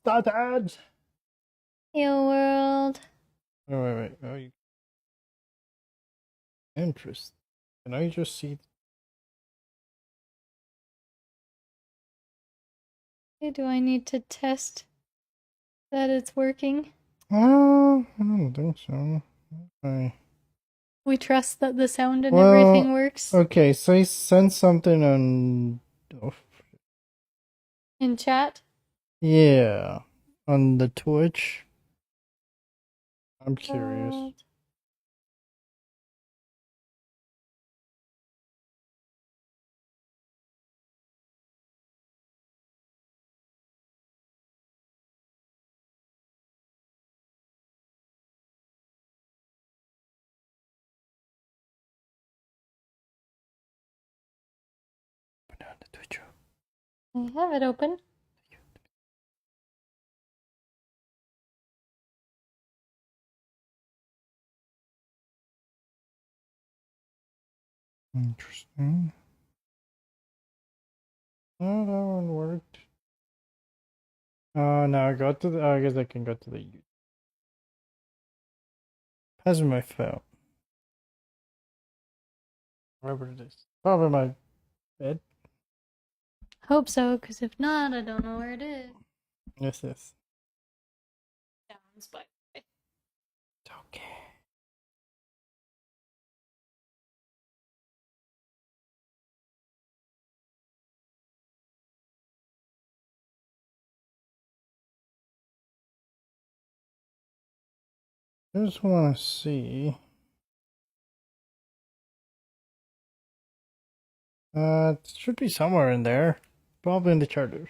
started. Yo world. Oh, wait. Oh, interesting. Can I just see? Hey, do I need to test that it's working? Oh, I don't think so. Okay. We trust that the sound and Well, everything works okay. So he sent something on. Oh, in chat. yeah, on the Twitch. I'm curious. World. Put on the Twitch. I have it open. Interesting. Oh, that one worked. Oh, now I got to the. Oh, I guess I can go to the. How's my phone? Wherever it is. Probably my bed. Hope so, because if not, I don't know where it is. Yes, yes. Sounds by the way. It's okay. I just want to see. It should be somewhere in there. Probably in the charter.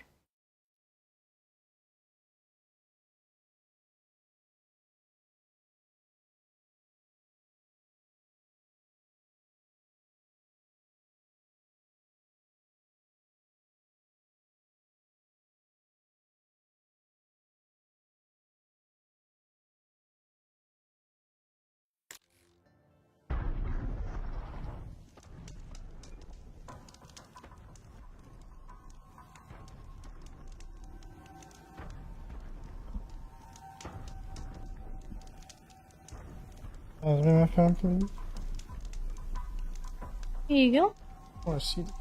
Has been my phone, please. Here you go. I want to see this.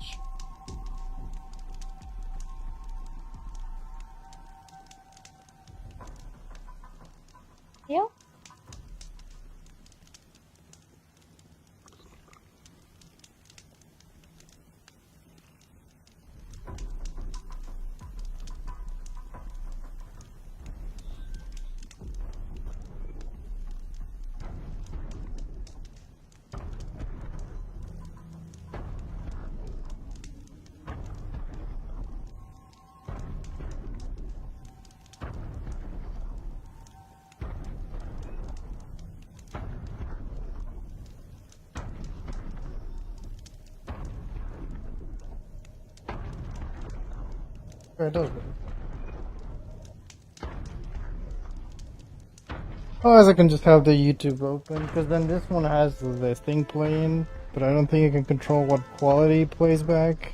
Yep. Oh, it does work. Otherwise, I can just have the YouTube open, because then this one has the thing playing, but I don't think I can control what quality it plays back.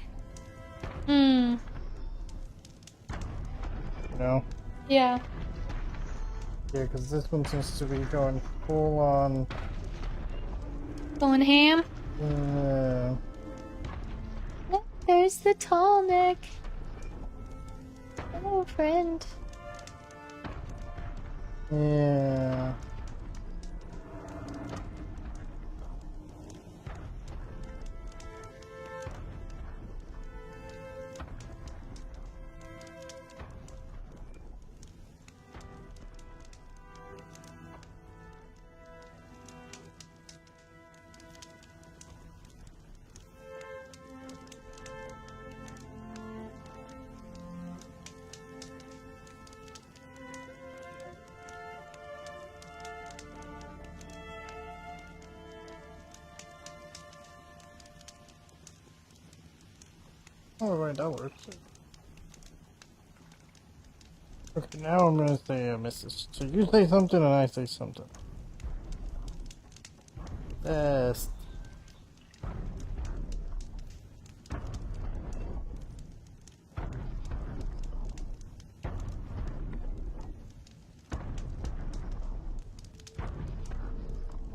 Hmm. You know? Yeah. Yeah, because this one seems to be going full on. Going ham. Look, there's the tall neck. Hello, friend. Yeah. Oh, right, that works. Okay, now I'm gonna say a message. So you say something and I say something. Yes.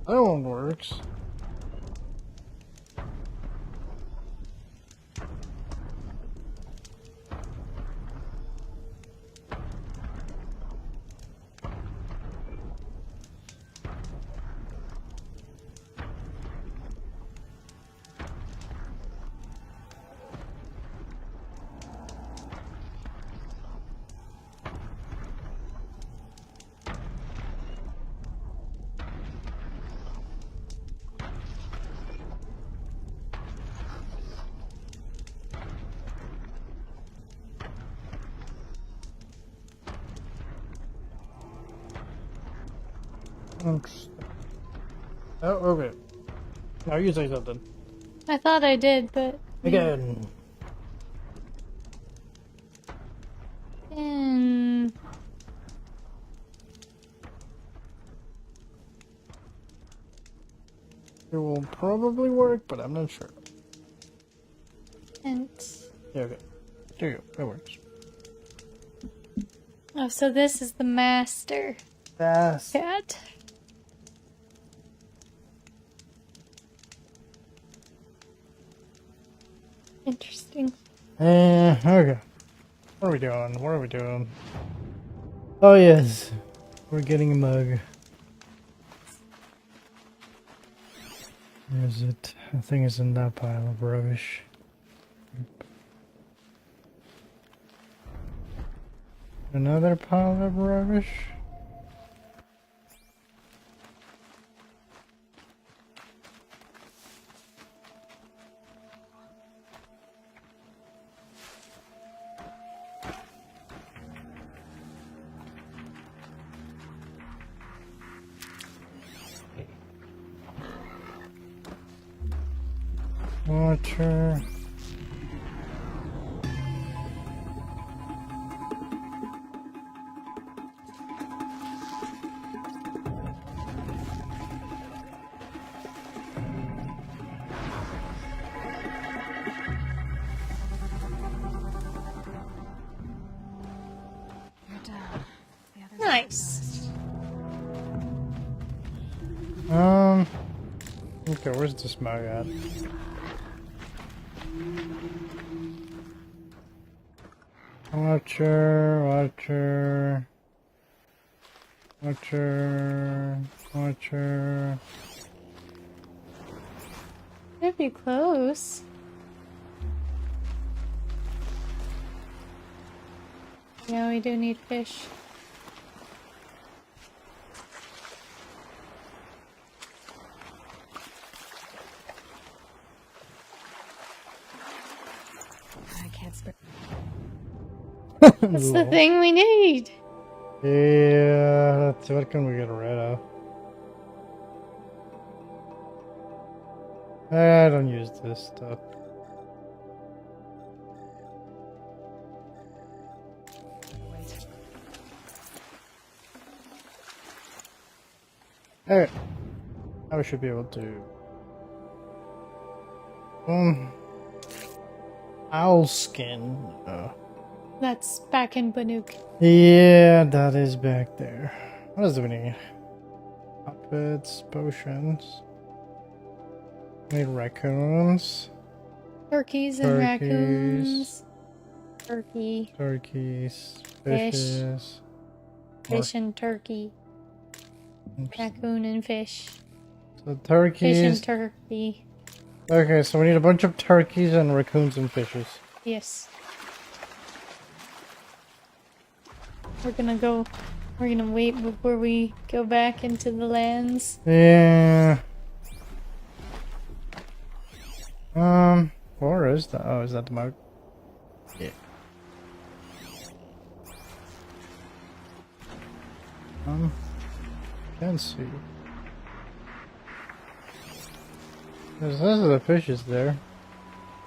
That one works. Interesting. Oh, okay. Now you say something. I thought I did, but Again. Hmm. It will probably work, but I'm not sure. And Yeah, okay. There you go. That works. oh, so this is the master Fast. cat. Interesting. Okay. What are we doing? What are we doing? Oh, yes. We're getting a mug. Where is it? I think it's in that pile of rubbish. Another pile of rubbish? Water. Nice. Okay, where's this mug at? Watcher. Could be close. Yeah, we do need fish. I can't spare. That's the thing we need. Yeah, that's what can we get rid of? I don't use this stuff. Alright. Now we should be able to. Owl skin. That's back in Banuk. Yeah, that is back there. What else do we need? Puppets, potions. We need raccoons. Turkeys and raccoons. Turkey. Turkeys. Fish. Fishes. Fish and turkey. Oops. Raccoon and fish. So turkeys. Fish and turkey. Okay, so we need a bunch of turkeys and raccoons and fishes. Yes. We're gonna wait before we go back into the lands. Yeah. Where is that? Oh, is that the mug? Yeah. Can't see. There's lots of the fishes there.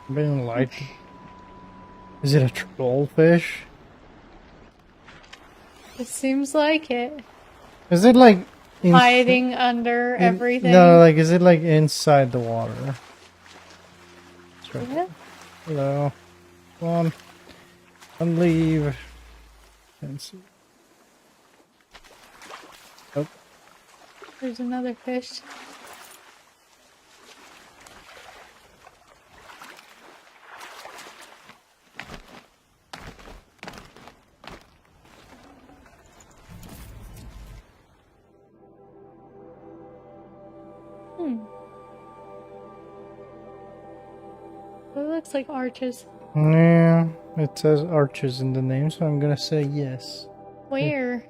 I'm being light. Is it a trollfish? It seems like it. Is it like Hiding under everything. No, like is it like inside the water? Right. Yeah. Hello. Come on. And leave. Can't see. Oh. There's another fish. looks like arches. Yeah, it says arches in the name, so I'm gonna say yes. Where?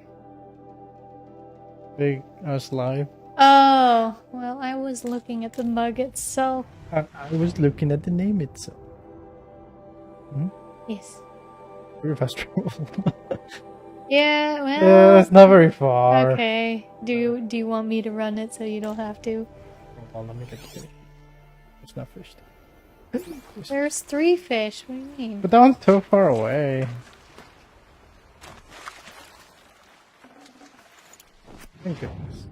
Big us live. Oh, well, I was looking at the mug itself. I was looking at the name itself. Yes. Very fast travel. Yeah, well. Yeah, it's not very far. Okay. Do you want me to run it so you don't have to? Hold on, let me get to it. It's not fished. There's 3 fish. What do you mean? But that one's so far away. Thank goodness.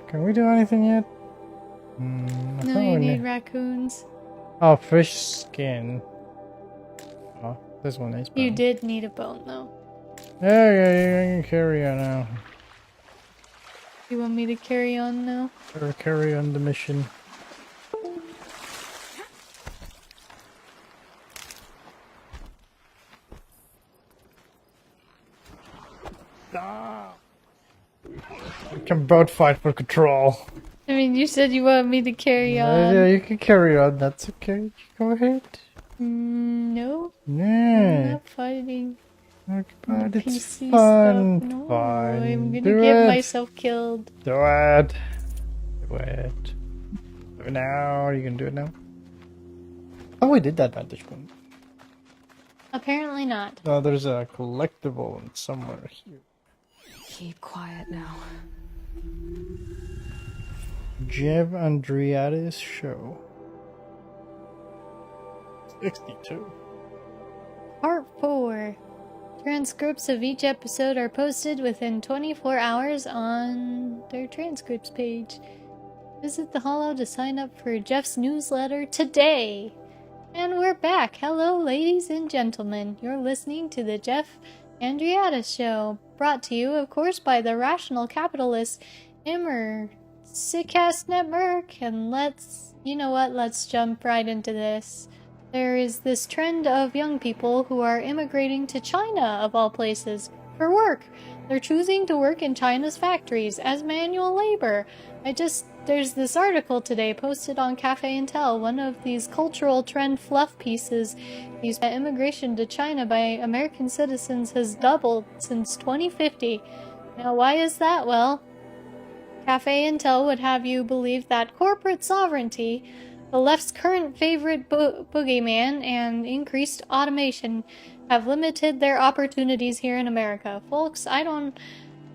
Can we do anything yet? I No, thought you we need raccoons. Oh, fish skin. Oh, this one is You bone. did need a bone, though. Yeah, you can carry on now. You want me to carry on now? Or carry on the mission. We can both fight for control. I mean, you said you wanted me to carry on. Yeah, you can carry on. That's okay. Go ahead. No, I'm Yeah. not fighting. Okay, but it's PC fun. stuff. No, Fine. I'm gonna Do get it. myself killed. Do it. Do it. Do it now. You can do it now. Oh, we did that vantage point. Apparently not. Oh, there's a collectible somewhere here. Keep quiet now. Jeff Andriades show. 62. Part 4. Transcripts of each episode are posted within 24 hours on their transcripts page. Visit the Hollow to sign up for Jeff's newsletter today. And we're back. Hello, ladies and gentlemen. You're listening to the Jeff Andriades Show, brought to you, of course, by the Rational Capitalist Sickcast Network. And you know what? Let's jump right into this. There is this trend of young people who are immigrating to China, of all places, for work. They're choosing to work in China's factories as manual labor. There's this article today posted on Cafe and Tell, one of these cultural trend fluff pieces used by immigration to China by American citizens has doubled since 2050. Now, why is that? Well, Cafe and Tell would have you believe that corporate sovereignty, the left's current favorite boogeyman, and increased automation have limited their opportunities here in America. Folks, I don't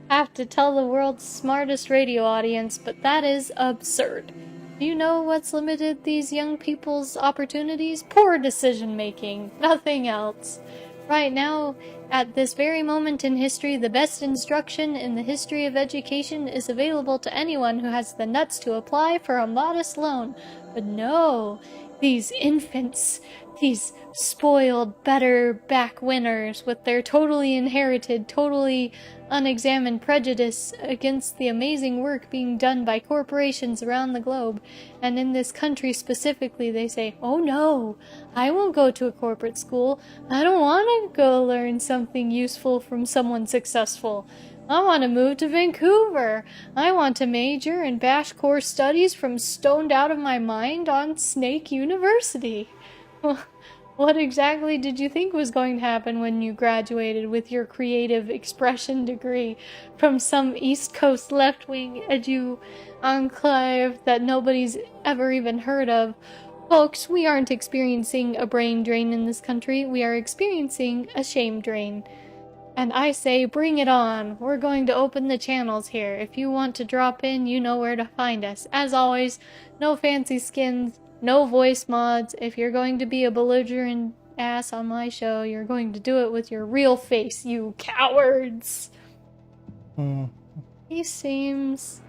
have to tell the world's smartest radio audience, but that is absurd. Do you know what's limited these young people's opportunities? Poor decision making. Nothing else. Right now, at this very moment in history, the best instruction in the history of education is available to anyone who has the nuts to apply for a modest loan. But no, these infants, these spoiled, better back winners with their totally inherited, totally unexamined prejudice against the amazing work being done by corporations around the globe, and in this country specifically, they say, oh no, I won't go to a corporate school. I don't want to go learn something useful from someone successful. I want to move to Vancouver. I want to major in Bash Core Studies from stoned out of my mind on Snake University. What exactly did you think was going to happen when you graduated with your creative expression degree from some East Coast left-wing edu enclave that nobody's ever even heard of? Folks, we aren't experiencing a brain drain in this country. We are experiencing a shame drain. And I say, bring it on. We're going to open the channels here. If you want to drop in, you know where to find us. As always, no fancy skins, no voice mods. If you're going to be a belligerent ass on my show, you're going to do it with your real face, you cowards. He seems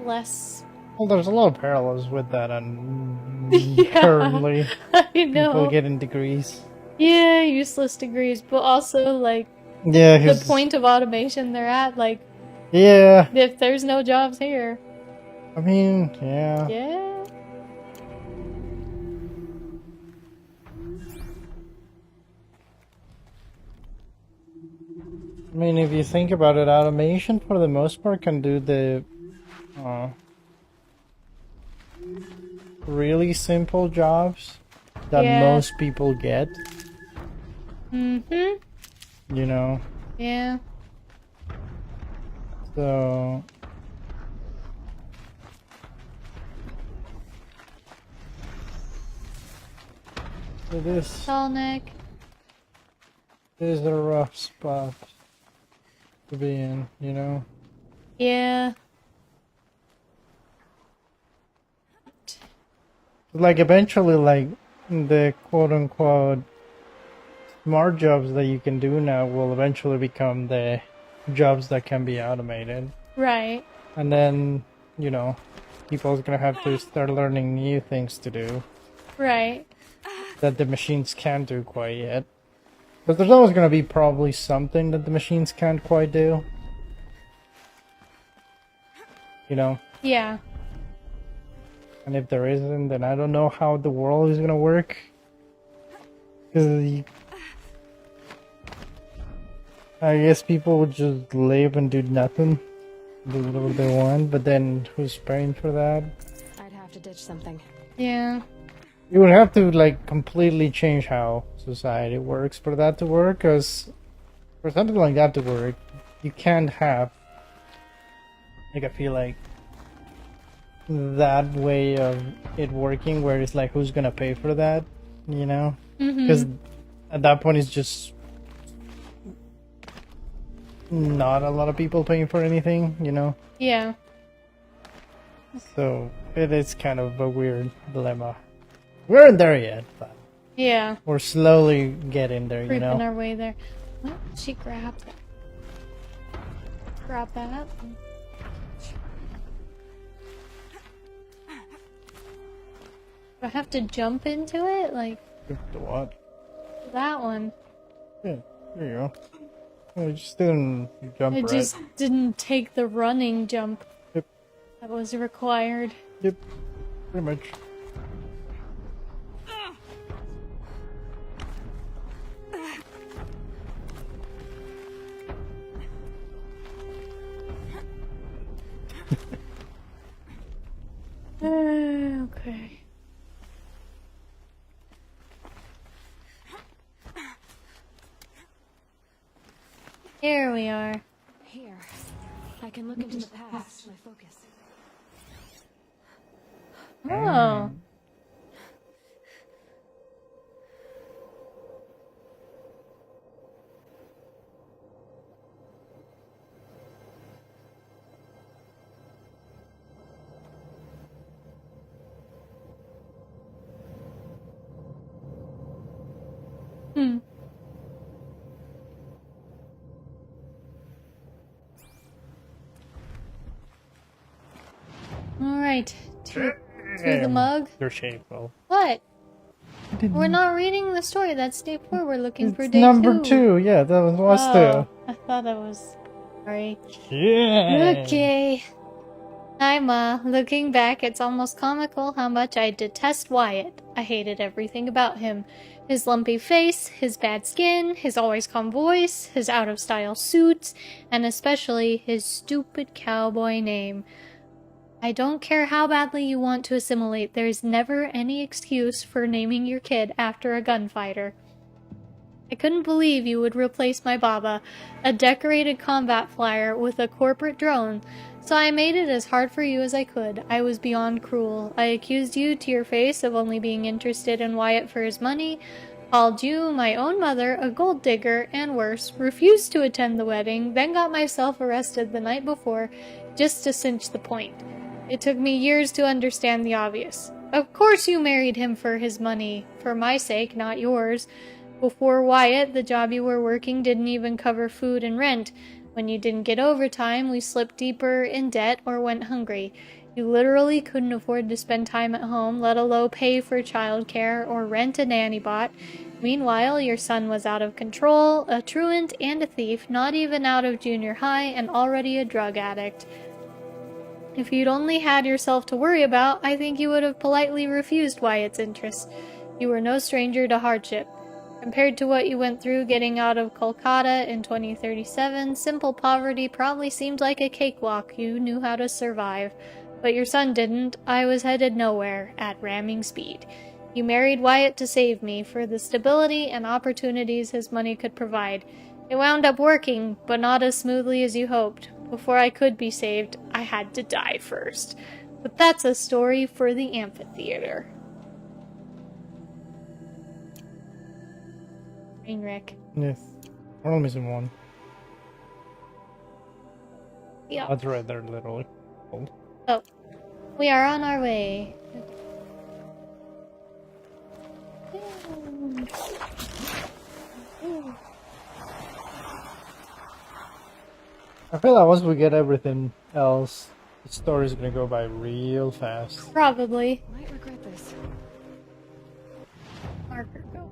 less... Well, there's a lot of parallels with that, and Yeah, currently I know. people getting degrees. Yeah, useless degrees, but also, like, Yeah, the point of automation they're at, like, yeah. if there's no jobs here. I mean, yeah. Yeah. I mean, if you think about it, automation for the most part can do the really simple jobs that Yeah. most people get, Mm-hmm. you know? Yeah. So... It Tallneck. is a rough spot to be in, you know? Yeah. Like, eventually, like, the quote-unquote smart jobs that you can do now will eventually become the jobs that can be automated. Right. And then, you know, people's gonna have to start learning new things to do Right. that the machines can't do quite yet. But there's always gonna be probably something that the machines can't quite do. You know? Yeah. And if there isn't, then I don't know how the world is gonna work. Because I guess people would just live and do nothing. Do whatever they want, but then who's paying for that? I'd have to ditch something. Yeah. You would have to, like, completely change how society works for that to work, because for something like that to work, you can't have, like, I feel like, that way of it working where it's like, who's gonna pay for that, you know? Because at that point it's just not a lot of people paying for anything, you know? Yeah. So it is kind of a weird dilemma. We aren't there yet, but Yeah. we're slowly getting there, you Creeping know? our way there. What? She grabbed that. Grab that. Do I have to jump into it? Like The what? that one. Yeah, there you go. I just didn't jump I right. just didn't take the running jump Yep, that was required. yep, pretty much. Okay. Here we are. Here. I can look into the past. My focus. Oh. Hmm. Alright. To the mug. They're shameful. What? We're not reading the story. That's day 4. We're looking for It's day number 2. 2, yeah, that was Oh, two. I thought that was... Sorry. Yeah. Okay. Hi, Ma. Looking back, it's almost comical how much I detest Wyatt. I hated everything about him. His lumpy face, his bad skin, his always calm voice, his out-of-style suits, and especially his stupid cowboy name. I don't care how badly you want to assimilate, there's never any excuse for naming your kid after a gunfighter. I couldn't believe you would replace my Baba, a decorated combat flyer, with a corporate drone, so I made it as hard for you as I could. I was beyond cruel. I accused you to your face of only being interested in Wyatt for his money, called you, my own mother, a gold digger, and worse, refused to attend the wedding, then got myself arrested the night before, just to cinch the point. It took me years to understand the obvious. Of course you married him for his money, for my sake, not yours. Before Wyatt, the job you were working didn't even cover food and rent. When you didn't get overtime, we slipped deeper in debt or went hungry. You literally couldn't afford to spend time at home, let alone pay for childcare or rent a nanny bot. Meanwhile, your son was out of control, a truant and a thief, not even out of junior high, and already a drug addict. If you'd only had yourself to worry about, I think you would have politely refused Wyatt's interest. You were no stranger to hardship. Compared to what you went through getting out of Kolkata in 2037, simple poverty probably seemed like a cakewalk. You knew how to survive. But your son didn't. I was headed nowhere at ramming speed. You married Wyatt to save me for the stability and opportunities his money could provide. It wound up working, but not as smoothly as you hoped. Before I could be saved, I had to die first. But that's a story for the amphitheater. Trainwreck. Yes. We're only missing one. Yeah. That's right there, literally. Hold. Oh. We are on our way. I feel like once we get everything else, the story's gonna go by real fast. Probably. Might regret this. Marker, go.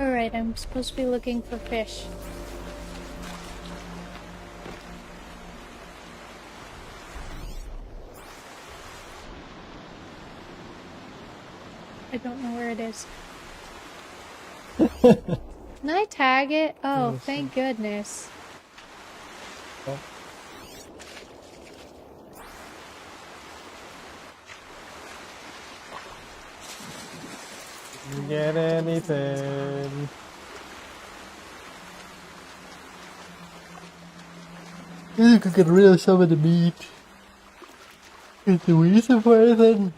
Alright, I'm supposed to be looking for fish. I don't know where it is. Can I tag it? Oh, Yes. thank goodness. Oh. Didn't get anything. You could get rid of some of the meat. Do we use it for anything?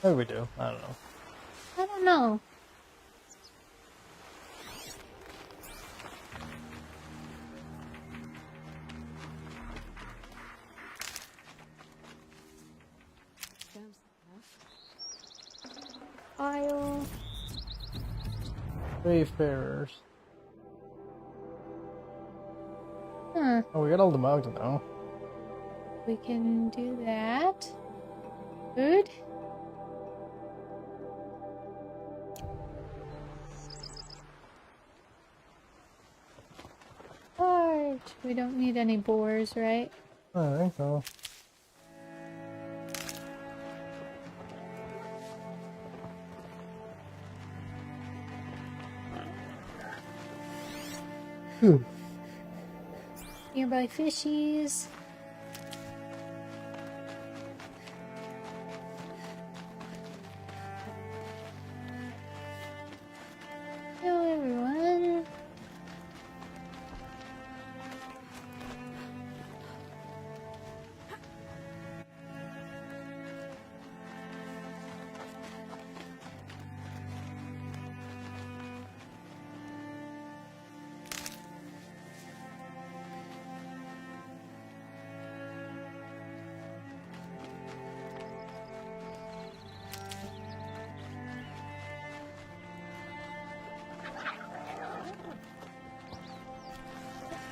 Maybe we do. I don't know. I don't know. Stems enough. File. Wayfarers. Huh. Oh, we got all the mugs now. We can do that. Food? Large. We don't need any boars, right? I think so. Phew. Nearby fishies. Hello, everyone.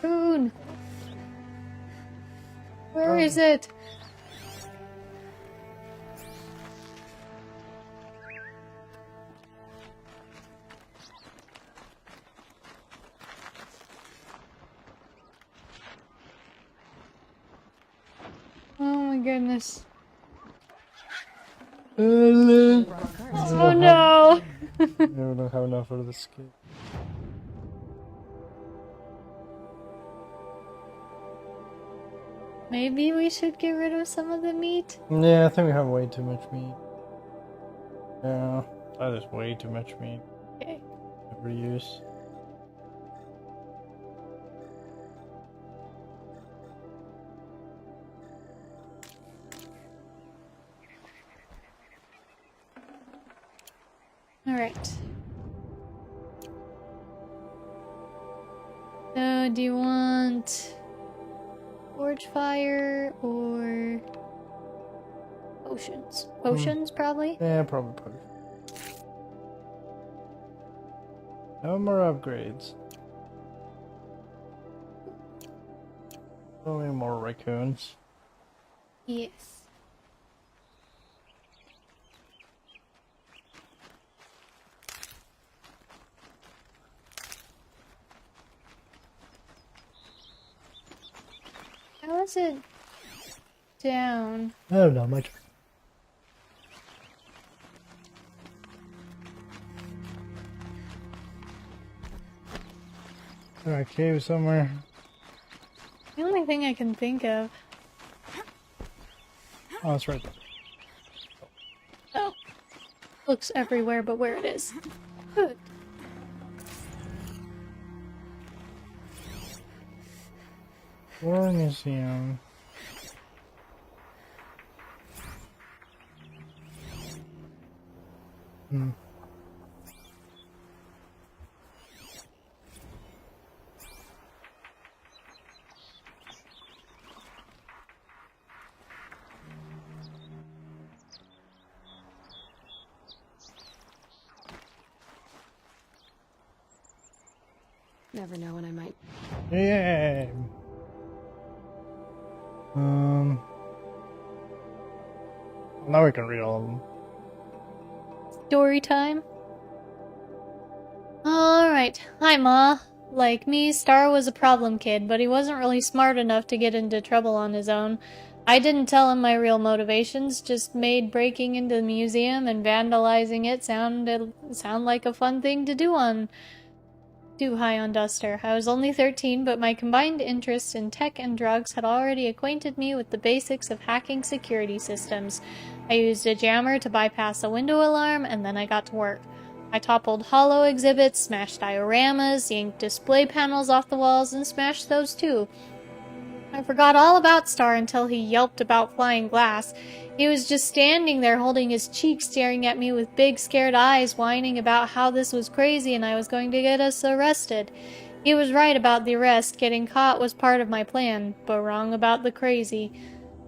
Raccoon! Where is it? Oh my goodness. Hello. Oh no! I don't have enough of the skin. Maybe we should get rid of some of the meat? Yeah, I think we have way too much meat. Yeah, that is way too much meat. Okay. Every use. Alright. So, do you want forge fire or potions? Potions, probably? Yeah, probably. No more upgrades. Only more raccoons. Yes. is it down? I don't know much. Is there a cave somewhere? The only thing I can think of. Oh, it's right there. Oh. Looks everywhere but where it is. Good. War Museum. Hmm. Never know when I might. Yeah. Now we can read all of them. Story time. Alright. Hi, Ma. Like me, Star was a problem kid, but he wasn't really smart enough to get into trouble on his own. I didn't tell him my real motivations, just made breaking into the museum and vandalizing it sound like a fun thing to do high on Duster. I was only 13, but my combined interest in tech and drugs had already acquainted me with the basics of hacking security systems. I used a jammer to bypass a window alarm, and then I got to work. I toppled holo exhibits, smashed dioramas, yanked display panels off the walls, and smashed those too. I forgot all about Star until he yelped about flying glass. He was just standing there holding his cheek, staring at me with big scared eyes, whining about how this was crazy and I was going to get us arrested. He was right about the arrest. Getting caught was part of my plan, but wrong about the crazy.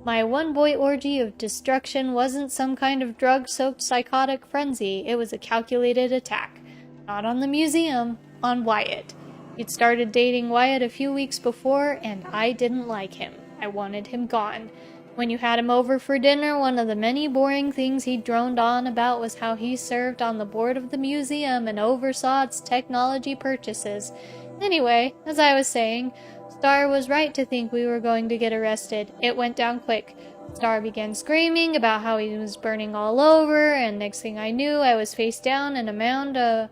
My one-boy orgy of destruction wasn't some kind of drug-soaked psychotic frenzy. It was a calculated attack. Not on the museum, on Wyatt. He'd started dating Wyatt a few weeks before, and I didn't like him. I wanted him gone. When you had him over for dinner, one of the many boring things he droned on about was how he served on the board of the museum and oversaw its technology purchases. Anyway, as I was saying, Star was right to think we were going to get arrested. It went down quick. Star began screaming about how he was burning all over, and next thing I knew, I was face down in a mound of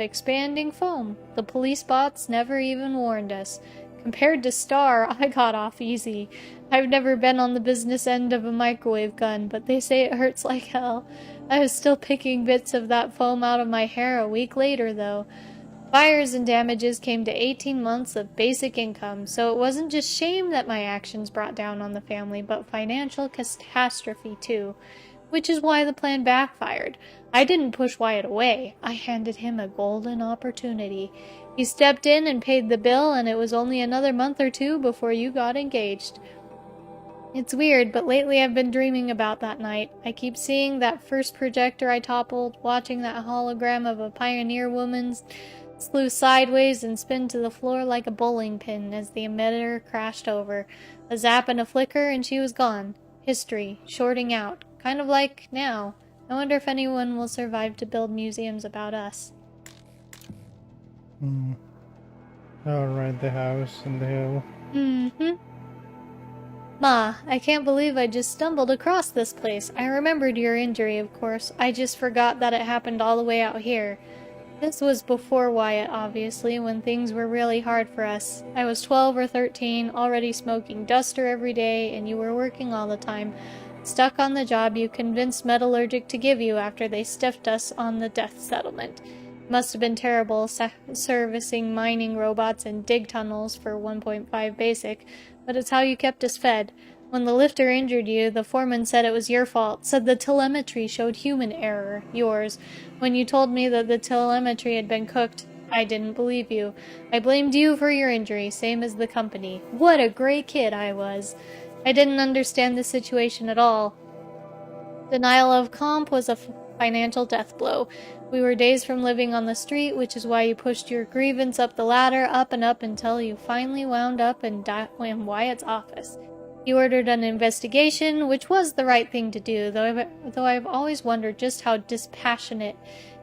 expanding foam. The police bots never even warned us. Compared to Star, I got off easy. I've never been on the business end of a microwave gun, but they say it hurts like hell. I was still picking bits of that foam out of my hair a week later, though. Fires and damages came to 18 months of basic income, so it wasn't just shame that my actions brought down on the family, but financial catastrophe too. Which is why the plan backfired. I didn't push Wyatt away. I handed him a golden opportunity. He stepped in and paid the bill, and it was only another month or two before you got engaged. It's weird, but lately I've been dreaming about that night. I keep seeing that first projector I toppled, watching that hologram of a pioneer woman slew sideways and spin to the floor like a bowling pin as the emitter crashed over. A zap and a flicker, and she was gone. History, shorting out. Kind of like now. I wonder if anyone will survive to build museums about us. Alright, the house and the hill. Ma, I can't believe I just stumbled across this place. I remembered your injury, of course. I just forgot that it happened all the way out here. This was before Wyatt, obviously, when things were really hard for us. I was 12 or 13, already smoking Duster every day, and you were working all the time. Stuck on the job you convinced Metallurgic to give you after they stiffed us on the death settlement. Must have been terrible servicing mining robots and dig tunnels for 1.5 basic, but it's how you kept us fed. When the lifter injured you, the foreman said it was your fault, said the telemetry showed human error, yours. When you told me that the telemetry had been cooked, I didn't believe you. I blamed you for your injury, same as the company. What a great kid I was. I didn't understand the situation at all. Denial of comp was a financial death blow. We were days from living on the street, which is why you pushed your grievance up the ladder, up and up, until you finally wound up in Wyatt's office. He ordered an investigation, which was the right thing to do, though I've always wondered just how dispassionate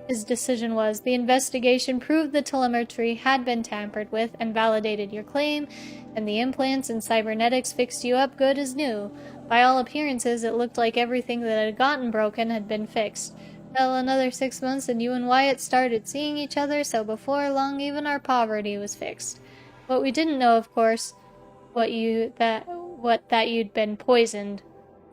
His decision was, the investigation proved the telemetry had been tampered with and validated your claim, and the implants and cybernetics fixed you up good as new. By all appearances, it looked like everything that had gotten broken had been fixed. Well, another 6 months and you and Wyatt started seeing each other, so before long even our poverty was fixed. What we didn't know, of course, that you'd been poisoned.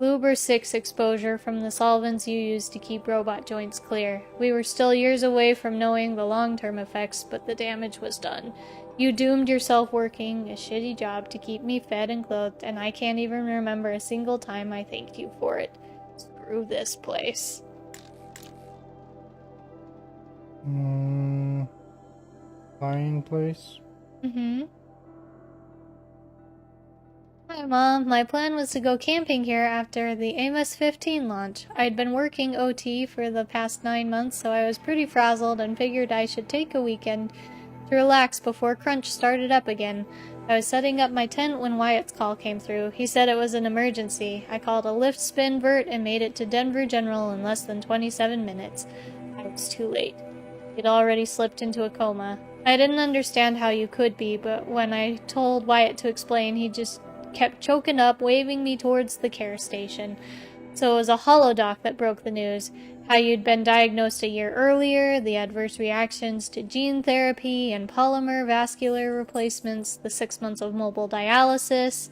Luber 6 exposure from the solvents you used to keep robot joints clear. We were still years away from knowing the long-term effects, but the damage was done. You doomed yourself working a shitty job to keep me fed and clothed, and I can't even remember a single time I thanked you for it. Screw this place. Flying place? Mm-hmm. Hi, Mom. My plan was to go camping here after the Amos 15 launch. I'd been working OT for the past 9 months, so I was pretty frazzled and figured I should take a weekend to relax before Crunch started up again. I was setting up my tent when Wyatt's call came through. He said it was an emergency. I called a lift spin vert and made it to Denver General in less than 27 minutes. I was too late. He'd already slipped into a coma. I didn't understand how you could be, but when I told Wyatt to explain, he just kept choking up, waving me towards the care station. So it was a holodoc that broke the news. How you'd been diagnosed a year earlier, the adverse reactions to gene therapy and polymer vascular replacements, the 6 months of mobile dialysis.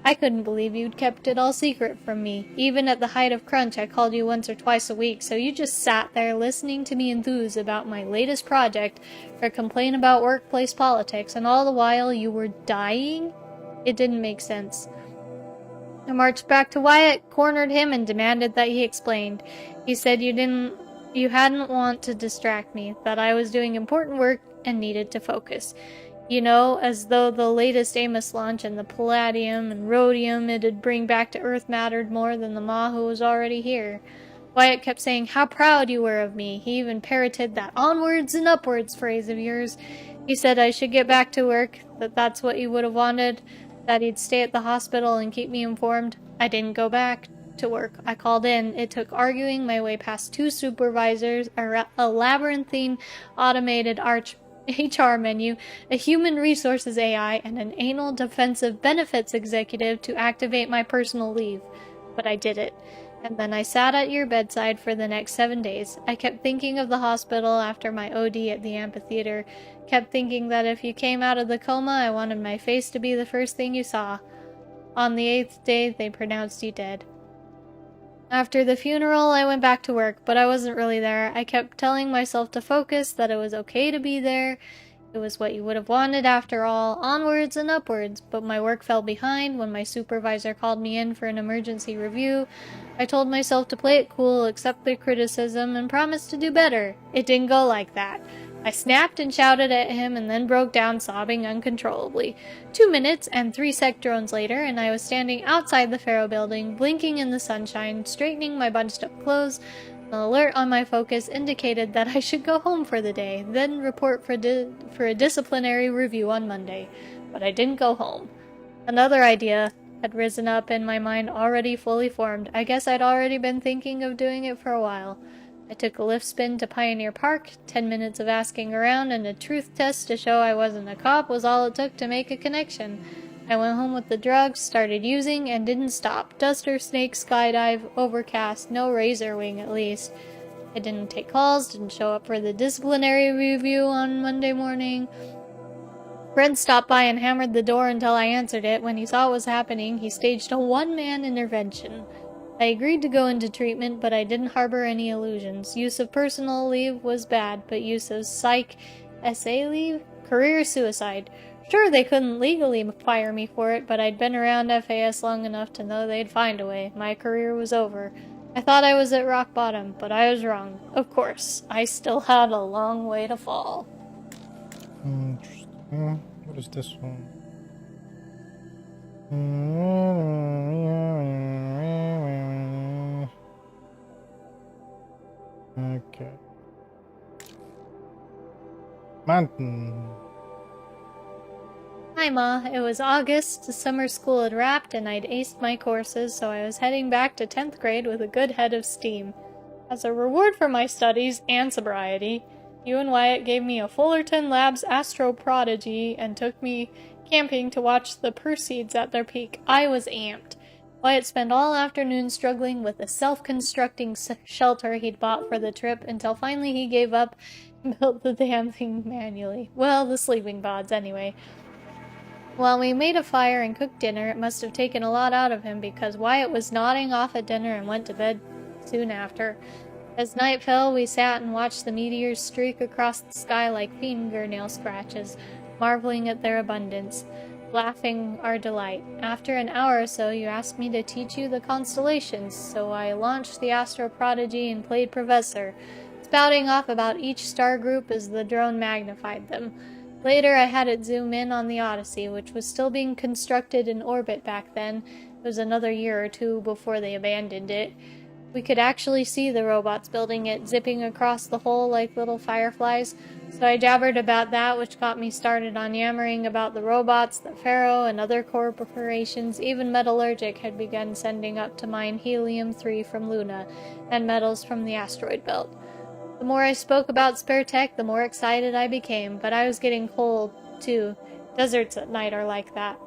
I couldn't believe you'd kept it all secret from me. Even at the height of Crunch, I called you once or twice a week, so you just sat there listening to me enthuse about my latest project or complain about workplace politics, and all the while you were dying? It didn't make sense. I marched back to Wyatt, cornered him, and demanded that he explained. He said you hadn't want to distract me, that I was doing important work and needed to focus. You know, as though the latest Amos launch and the palladium and rhodium it'd bring back to Earth mattered more than the Ma who was already here. Wyatt kept saying how proud you were of me. He even parroted that onwards and upwards phrase of yours. He said I should get back to work, that's what you would have wanted, that he'd stay at the hospital and keep me informed. I didn't go back to work. I called in. It took arguing my way past 2 supervisors, a labyrinthine automated HR menu, a human resources AI, and an anal defensive benefits executive to activate my personal leave. But I did it. And then I sat at your bedside for the next 7 days. I kept thinking of the hospital after my OD at the amphitheater. Kept thinking that if you came out of the coma, I wanted my face to be the first thing you saw. On the 8th day, they pronounced you dead. After the funeral, I went back to work, but I wasn't really there. I kept telling myself to focus, that it was okay to be there. It was what you would have wanted after all, onwards and upwards, but my work fell behind when my supervisor called me in for an emergency review. I told myself to play it cool, accept the criticism, and promise to do better. It didn't go like that. I snapped and shouted at him and then broke down sobbing uncontrollably. 2 minutes and 3 sec drones later, and I was standing outside the Pharaoh building, blinking in the sunshine, straightening my bunched up clothes. An alert on my focus indicated that I should go home for the day, then report for a disciplinary review on Monday. But I didn't go home. Another idea had risen up in my mind, already fully formed. I guess I'd already been thinking of doing it for a while. I took a lift spin to Pioneer Park. 10 minutes of asking around and a truth test to show I wasn't a cop was all it took to make a connection. I went home with the drugs, started using, and didn't stop. Duster, snake, skydive, overcast, no razor wing at least. I didn't take calls, didn't show up for the disciplinary review on Monday morning. Brent stopped by and hammered the door until I answered it. When he saw what was happening, he staged a one-man intervention. I agreed to go into treatment, but I didn't harbor any illusions. Use of personal leave was bad, but use of psych SA leave? Career suicide. Sure, they couldn't legally fire me for it, but I'd been around FAS long enough to know they'd find a way. My career was over. I thought I was at rock bottom, but I was wrong. Of course, I still had a long way to fall. Interesting. What is this one? Okay. Mountain. Hi, Ma. It was August, the summer school had wrapped, and I'd aced my courses, so I was heading back to 10th grade with a good head of steam. As a reward for my studies and sobriety, you and Wyatt gave me a Fullerton Labs Astro Prodigy and took me camping to watch the Perseids at their peak. I was amped. Wyatt spent all afternoon struggling with a self-constructing shelter he'd bought for the trip until finally he gave up and built the damn thing manually. Well, the sleeping pods, anyway. While we made a fire and cooked dinner, it must have taken a lot out of him because Wyatt was nodding off at dinner and went to bed soon after. As night fell, we sat and watched the meteors streak across the sky like fingernail scratches, marveling at their abundance, laughing our delight. After an hour or so, you asked me to teach you the constellations, so I launched the Astro Prodigy and played Professor, spouting off about each star group as the drone magnified them. Later, I had it zoom in on the Odyssey, which was still being constructed in orbit back then. It was another year or two before they abandoned it. We could actually see the robots building it, zipping across the hole like little fireflies. So I jabbered about that, which got me started on yammering about the robots that Pharaoh and other corporations, even Metallurgic, had begun sending up to mine helium-3 from Luna and metals from the asteroid belt. The more I spoke about spare tech, the more excited I became, but I was getting cold, too. Deserts at night are like that.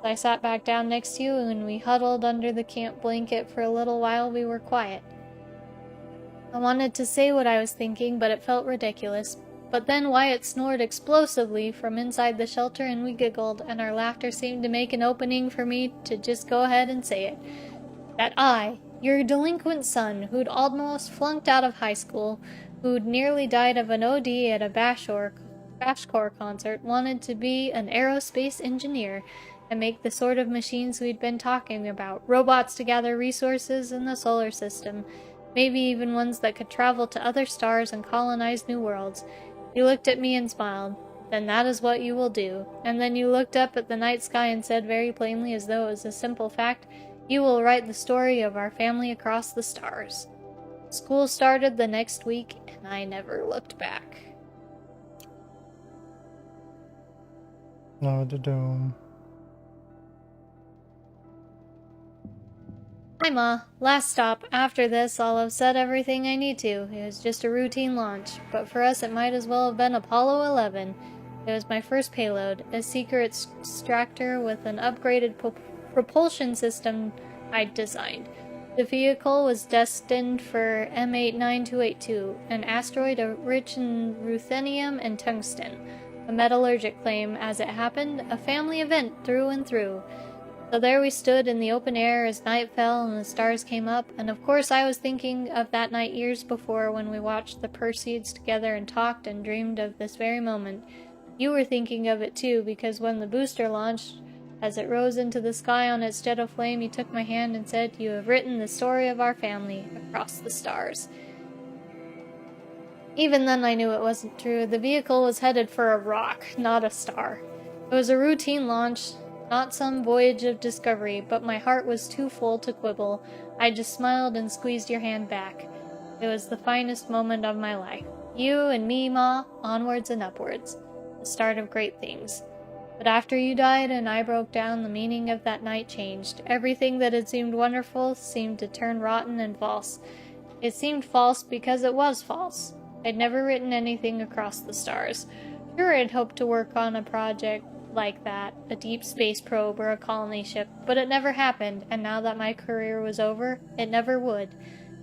I sat back down next to you, and we huddled under the camp blanket for a little while. We were quiet. I wanted to say what I was thinking, but it felt ridiculous. But then Wyatt snored explosively from inside the shelter, and we giggled, and our laughter seemed to make an opening for me to just go ahead and say it. That I, your delinquent son, who'd almost flunked out of high school, who'd nearly died of an OD at a Bashcore concert, wanted to be an aerospace engineer and make the sort of machines we'd been talking about, robots to gather resources in the solar system, maybe even ones that could travel to other stars and colonize new worlds. You looked at me and smiled. Then that is what you will do. And then you looked up at the night sky and said very plainly, as though it was a simple fact, you will write the story of our family across the stars. School started the next week, and I never looked back. No, the dome. Hi, Ma. Last stop. After this, I'll have said everything I need to. It was just a routine launch, but for us it might as well have been Apollo 11. It was my first payload, a secret extractor with an upgraded propulsion system I'd designed. The vehicle was destined for M89282, an asteroid rich in ruthenium and tungsten. A metallurgic claim, as it happened, a family event through and through. So there we stood in the open air as night fell and the stars came up, and of course I was thinking of that night years before when we watched the Perseids together and talked and dreamed of this very moment. You were thinking of it too, because when the booster launched, as it rose into the sky on its jet of flame, you took my hand and said, "You have written the story of our family across the stars." Even then I knew it wasn't true. The vehicle was headed for a rock, not a star. It was a routine launch, not some voyage of discovery, but my heart was too full to quibble. I just smiled and squeezed your hand back. It was the finest moment of my life. You and me, Ma, onwards and upwards. The start of great things. But after you died and I broke down, the meaning of that night changed. Everything that had seemed wonderful seemed to turn rotten and false. It seemed false because it was false. I'd never written anything across the stars. Sure, I'd hoped to work on a project like that, a deep space probe or a colony ship, but it never happened, and now that my career was over, it never would.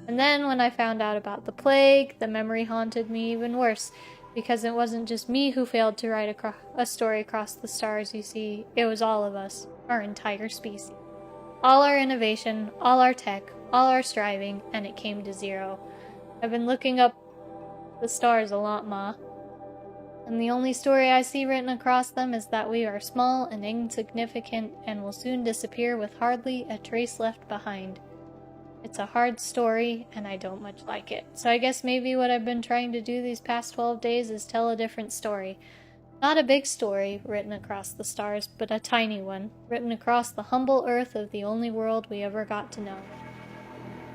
And then when I found out about the plague, the memory haunted me even worse, because it wasn't just me who failed to write a story across the stars, you see. It was all of us, our entire species. All our innovation, all our tech, all our striving, and it came to zero. I've been looking up the stars a lot, Ma. And the only story I see written across them is that we are small and insignificant and will soon disappear with hardly a trace left behind. It's a hard story, and I don't much like it. So I guess maybe what I've been trying to do these past 12 days is tell a different story. Not a big story written across the stars, but a tiny one, written across the humble earth of the only world we ever got to know.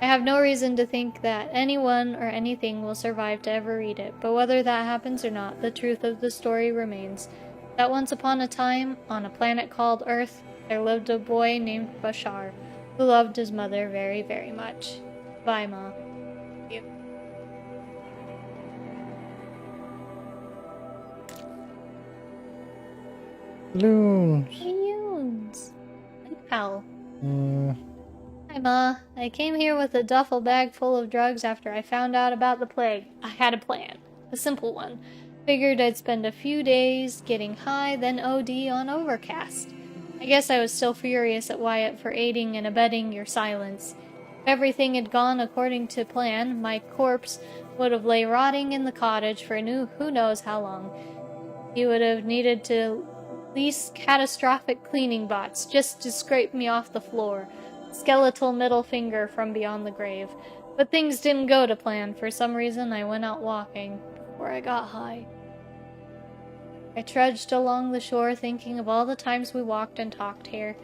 I have no reason to think that anyone or anything will survive to ever read it, but whether that happens or not, the truth of the story remains. That once upon a time, on a planet called Earth, there lived a boy named Bashar, who loved his mother very, very much. Bye, Ma. Thank you. Balloons. Balloons. Like how? Uh, Hi, Ma. I came here with a duffel bag full of drugs after I found out about the plague. I had a plan. A simple one. Figured I'd spend a few days getting high, then OD on Overcast. I guess I was still furious at Wyatt for aiding and abetting your silence. If everything had gone according to plan, my corpse would have lay rotting in the cottage for who knows how long. He would have needed to lease catastrophic cleaning bots just to scrape me off the floor. Skeletal middle finger from beyond the grave. But things didn't go to plan. For some reason, I went out walking before I got high. I trudged along the shore thinking of all the times we walked and talked here.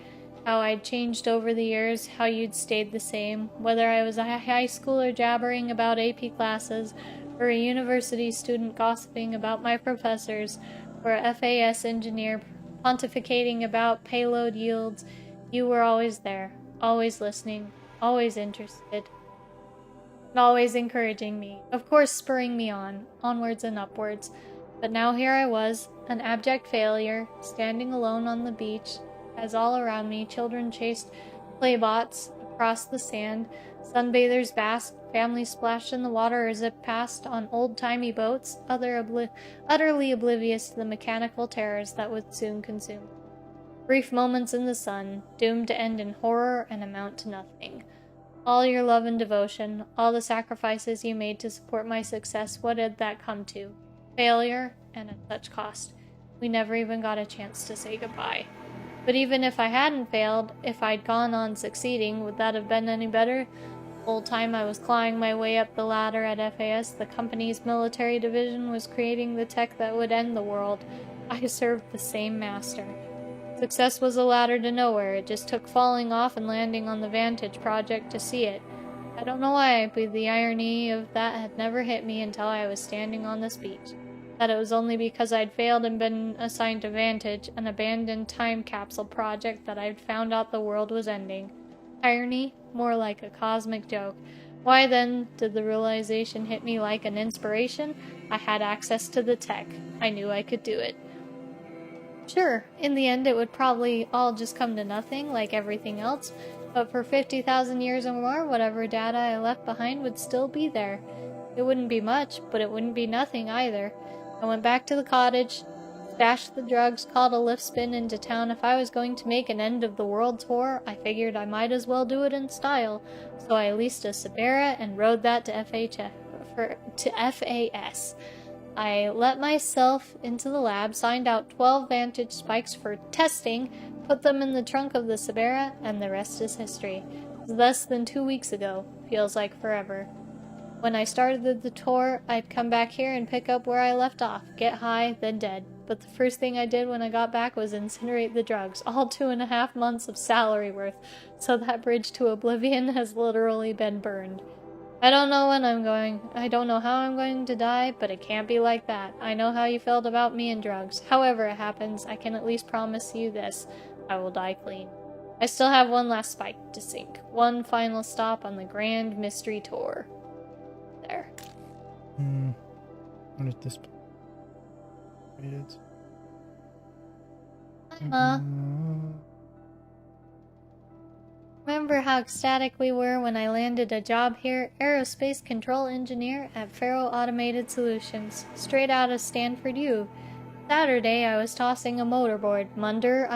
How I'd changed over the years, how you'd stayed the same. Whether I was a high schooler jabbering about AP classes, or a university student gossiping about my professors, or a FAS engineer pontificating about payload yields, you were always there, always listening, always interested, and always encouraging me, of course spurring me on, onwards and upwards. But now here I was, an abject failure, standing alone on the beach, as all around me children chased playbots across the sand, sunbathers basked, families splashed in the water or zipped past on old-timey boats, utterly oblivious to the mechanical terrors that would soon consume. Brief moments in the sun, doomed to end in horror and amount to nothing. All your love and devotion, all the sacrifices you made to support my success, what did that come to? Failure, and at such cost. We never even got a chance to say goodbye. But even if I hadn't failed, if I'd gone on succeeding, would that have been any better? The whole time I was clawing my way up the ladder at FAS, the company's military division was creating the tech that would end the world. I served the same master. Success was a ladder to nowhere. It just took falling off and landing on the Vantage project to see it. I don't know why, but the irony of that had never hit me until I was standing on this beach. That it was only because I'd failed and been assigned to Vantage, an abandoned time capsule project, that I'd found out the world was ending. Irony? More like a cosmic joke. Why then did the realization hit me like an inspiration? I had access to the tech. I knew I could do it. Sure, in the end it would probably all just come to nothing, like everything else, but for 50,000 years or more, whatever data I left behind would still be there. It wouldn't be much, but it wouldn't be nothing either. I went back to the cottage, stashed the drugs, called a lift spin into town. If I was going to make an end of the world tour, I figured I might as well do it in style, so I leased a Sabera and rode that to FAS. I let myself into the lab, signed out 12 Vantage spikes for testing, put them in the trunk of the Sabera, and the rest is history. It was less than 2 weeks ago. Feels like forever. When I started the tour, I'd come back here and pick up where I left off, get high, then dead. But the first thing I did when I got back was incinerate the drugs, all 2.5 months of salary worth, so that bridge to oblivion has literally been burned. I don't know when I'm going. I don't know how I'm going to die, but it can't be like that. I know how you felt about me and drugs. However it happens, I can at least promise you this. I will die clean. I still have one last spike to sink. One final stop on the Grand Mystery Tour. There. What is this? It's... Hi, Ma. Remember how ecstatic we were when I landed a job here, aerospace control engineer at Faro Automated Solutions, straight out of Stanford U. Saturday, I was tossing a motorboard. Monday,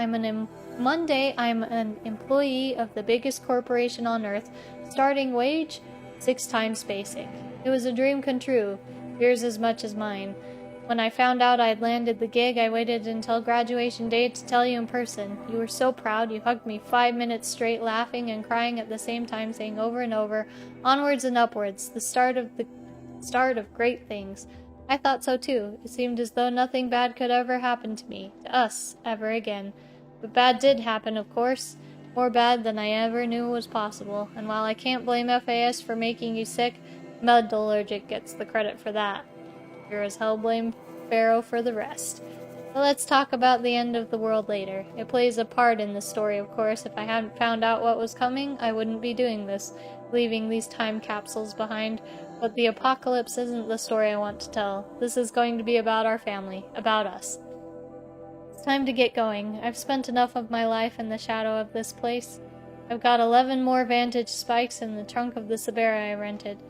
I'm an employee of the biggest corporation on Earth. Starting wage, 6 times basic. It was a dream come true, yours as much as mine. When I found out I'd landed the gig, I waited until graduation day to tell you in person. You were so proud, you hugged me 5 minutes straight, laughing and crying at the same time, saying over and over, onwards and upwards, the start of great things. I thought so too. It seemed as though nothing bad could ever happen to me, to us, ever again. But bad did happen, of course. More bad than I ever knew was possible. And while I can't blame FAS for making you sick, Metallurgic gets the credit for that. Sure as hell blame Pharaoh for the rest. But let's talk about the end of the world later. It plays a part in the story, of course. If I hadn't found out what was coming, I wouldn't be doing this, leaving these time capsules behind. But the apocalypse isn't the story I want to tell. This is going to be about our family, about us. It's time to get going. I've spent enough of my life in the shadow of this place. I've got 11 more vantage spikes in the trunk of the Sabera I rented.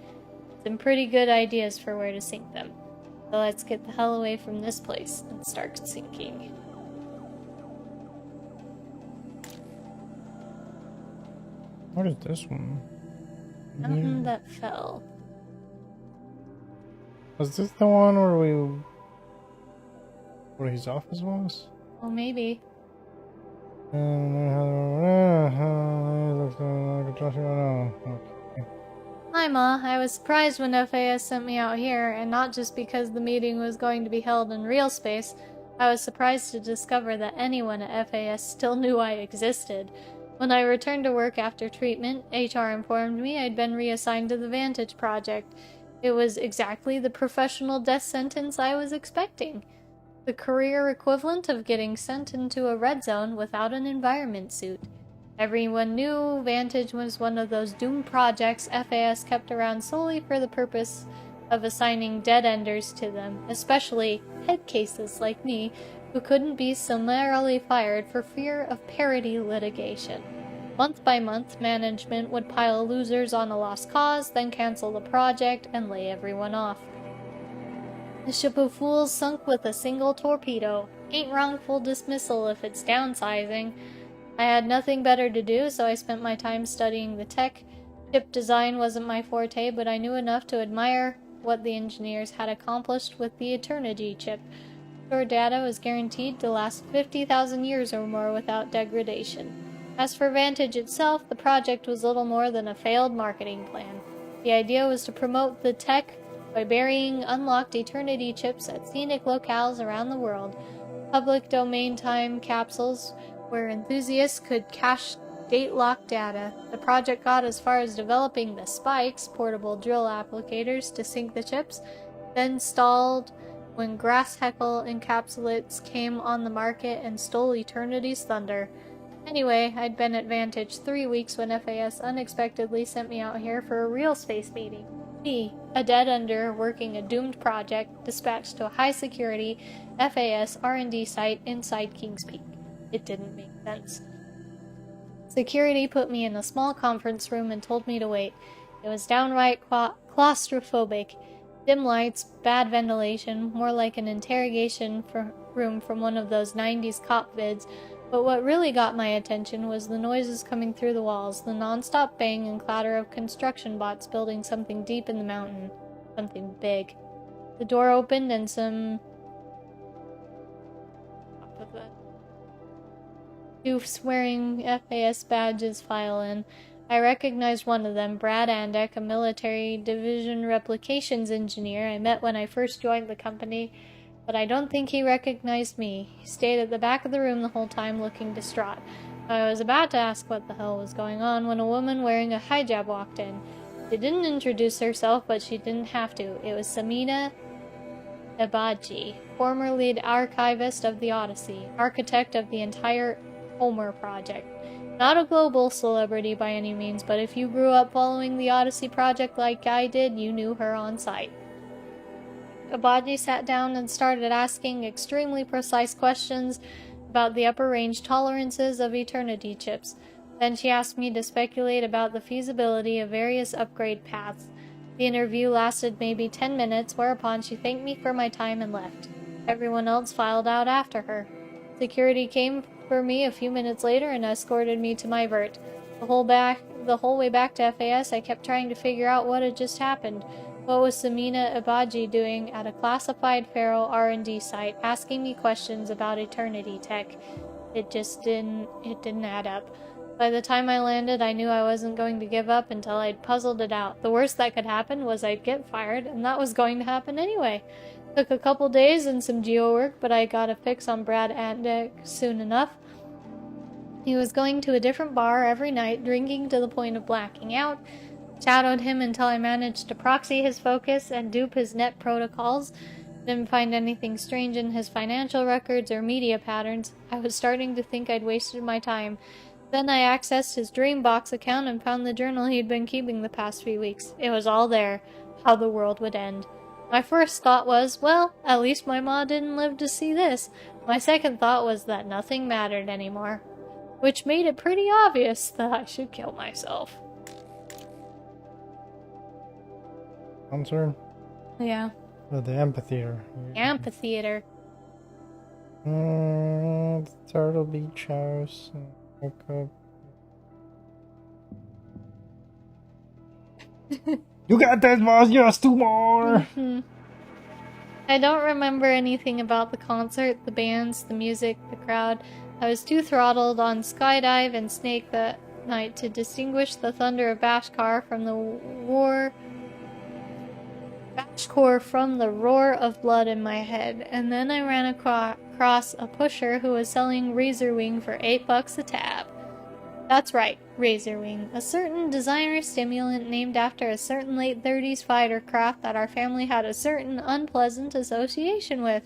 Some pretty good ideas for where to sink them. So let's get the hell away from this place and start sinking. What is this one? Mountain that fell. Was this the one where his office was? Oh, maybe. Hi, Ma. I was surprised when FAS sent me out here, and not just because the meeting was going to be held in real space. I was surprised to discover that anyone at FAS still knew I existed. When I returned to work after treatment, HR informed me I'd been reassigned to the Vantage Project. It was exactly the professional death sentence I was expecting. The career equivalent of getting sent into a red zone without an environment suit. Everyone knew Vantage was one of those doomed projects FAS kept around solely for the purpose of assigning dead-enders to them, especially head cases like me, who couldn't be summarily fired for fear of parody litigation. Month by month, management would pile losers on a lost cause, then cancel the project and lay everyone off. The ship of fools sunk with a single torpedo. Ain't wrongful dismissal if it's downsizing. I had nothing better to do, so I spent my time studying the tech. Chip design wasn't my forte, but I knew enough to admire what the engineers had accomplished with the Eternity chip. Stored data was guaranteed to last 50,000 years or more without degradation. As for Vantage itself, the project was little more than a failed marketing plan. The idea was to promote the tech by burying unlocked Eternity chips at scenic locales around the world. Public domain time capsules where enthusiasts could cache date-locked data. The project got as far as developing the spikes, portable drill applicators, to sink the chips, then stalled when grass heckle encapsulates came on the market and stole Eternity's thunder. Anyway, I'd been at Vantage 3 weeks when FAS unexpectedly sent me out here for a real space meeting. Me, a dead-ender working a doomed project, dispatched to a high-security FAS R&D site inside Kings Peak. It didn't make sense. Security put me in a small conference room and told me to wait. It was downright claustrophobic. Dim lights, bad ventilation, more like an interrogation room from one of those 90s cop vids. But what really got my attention was the noises coming through the walls, the non-stop bang and clatter of construction bots building something deep in the mountain. Something big. The door opened and some... Doofs wearing FAS badges file in. I recognized one of them, Brad Andek, a military division replications engineer I met when I first joined the company, but I don't think he recognized me. He stayed at the back of the room the whole time, looking distraught. I was about to ask what the hell was going on when a woman wearing a hijab walked in. She didn't introduce herself, but she didn't have to. It was Samina Ebaji, former lead archivist of the Odyssey, architect of the entire Homer project. Not a global celebrity by any means, but if you grew up following the Odyssey project like I did, you knew her on sight. Abaji sat down and started asking extremely precise questions about the upper range tolerances of Eternity chips. Then she asked me to speculate about the feasibility of various upgrade paths. The interview lasted maybe 10 minutes, whereupon she thanked me for my time and left. Everyone else filed out after her. Security came for me a few minutes later and escorted me to my vert. The whole way back to FAS, I kept trying to figure out what had just happened. What was Samina Abaji doing at a classified Pharaoh R&D site, asking me questions about Eternity tech? It didn't add up. By the time I landed, I knew I wasn't going to give up until I'd puzzled it out. The worst that could happen was I'd get fired, and that was going to happen anyway. Took a couple days and some geo work, but I got a fix on Brad Andek soon enough. He was going to a different bar every night, drinking to the point of blacking out. Shadowed him until I managed to proxy his focus and dupe his net protocols. Didn't find anything strange in his financial records or media patterns. I was starting to think I'd wasted my time. Then I accessed his Dreambox account and found the journal he'd been keeping the past few weeks. It was all there. How the world would end. My first thought was, well, at least my ma didn't live to see this. My second thought was that nothing mattered anymore, which made it pretty obvious that I should kill myself. Concern? Yeah. Oh, the amphitheater. Amphitheater. The Turtle Beach House. Hook up. You got this, boss! Yes, 2 more! I don't remember anything about the concert, the bands, the music, the crowd. I was too throttled on Skydive and Snake that night to distinguish the thunder of Bashkar from the roar of blood in my head. And then I ran across a pusher who was selling Razor Wing for $8 a tab. That's right, Razor Wing, a certain designer stimulant named after a certain late 30s fighter craft that our family had a certain unpleasant association with.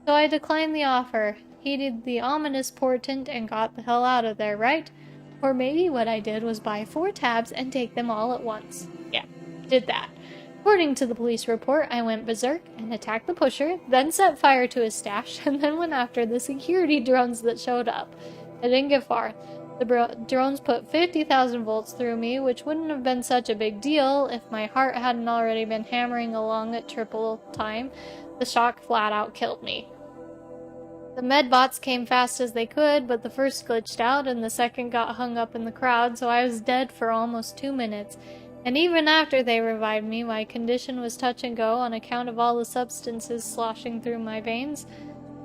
So I declined the offer, heeded the ominous portent, and got the hell out of there, right? Or maybe what I did was buy 4 tabs and take them all at once. Yeah, did that. According to the police report, I went berserk and attacked the pusher, then set fire to his stash, and then went after the security drones that showed up. I didn't get far. The drones put 50,000 volts through me, which wouldn't have been such a big deal if my heart hadn't already been hammering along at triple time. The shock flat out killed me. The medbots came fast as they could, but the first glitched out and the second got hung up in the crowd, so I was dead for almost 2 minutes. And even after they revived me, my condition was touch and go on account of all the substances sloshing through my veins.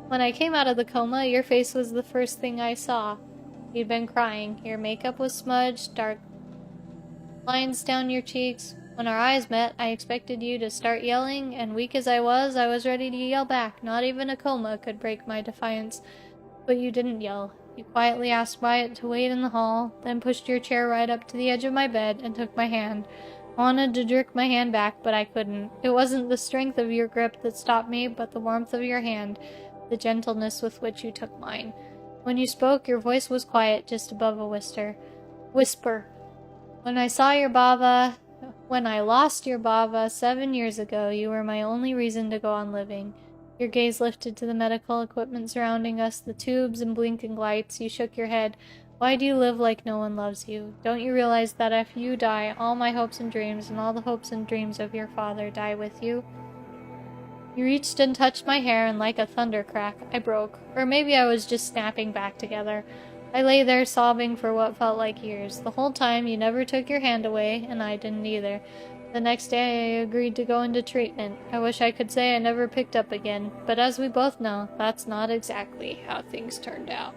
When I came out of the coma, your face was the first thing I saw. You'd been crying. Your makeup was smudged, dark lines down your cheeks. When our eyes met, I expected you to start yelling, and weak as I was ready to yell back. Not even a coma could break my defiance. But you didn't yell. You quietly asked Wyatt to wait in the hall, then pushed your chair right up to the edge of my bed and took my hand. I wanted to jerk my hand back, but I couldn't. It wasn't the strength of your grip that stopped me, but the warmth of your hand, the gentleness with which you took mine. When you spoke, your voice was quiet, just above a whisper. When I lost your Bava 7 years ago, you were my only reason to go on living. Your gaze lifted to the medical equipment surrounding us, the tubes and blinking lights. You shook your head. Why do you live like no one loves you? Don't you realize that if you die, all my hopes and dreams and all the hopes and dreams of your father die with you? You reached and touched my hair, and like a thunder crack, I broke. Or maybe I was just snapping back together. I lay there sobbing for what felt like years. The whole time you never took your hand away, and I didn't either. The next day I agreed to go into treatment. I wish I could say I never picked up again, but as we both know, that's not exactly how things turned out.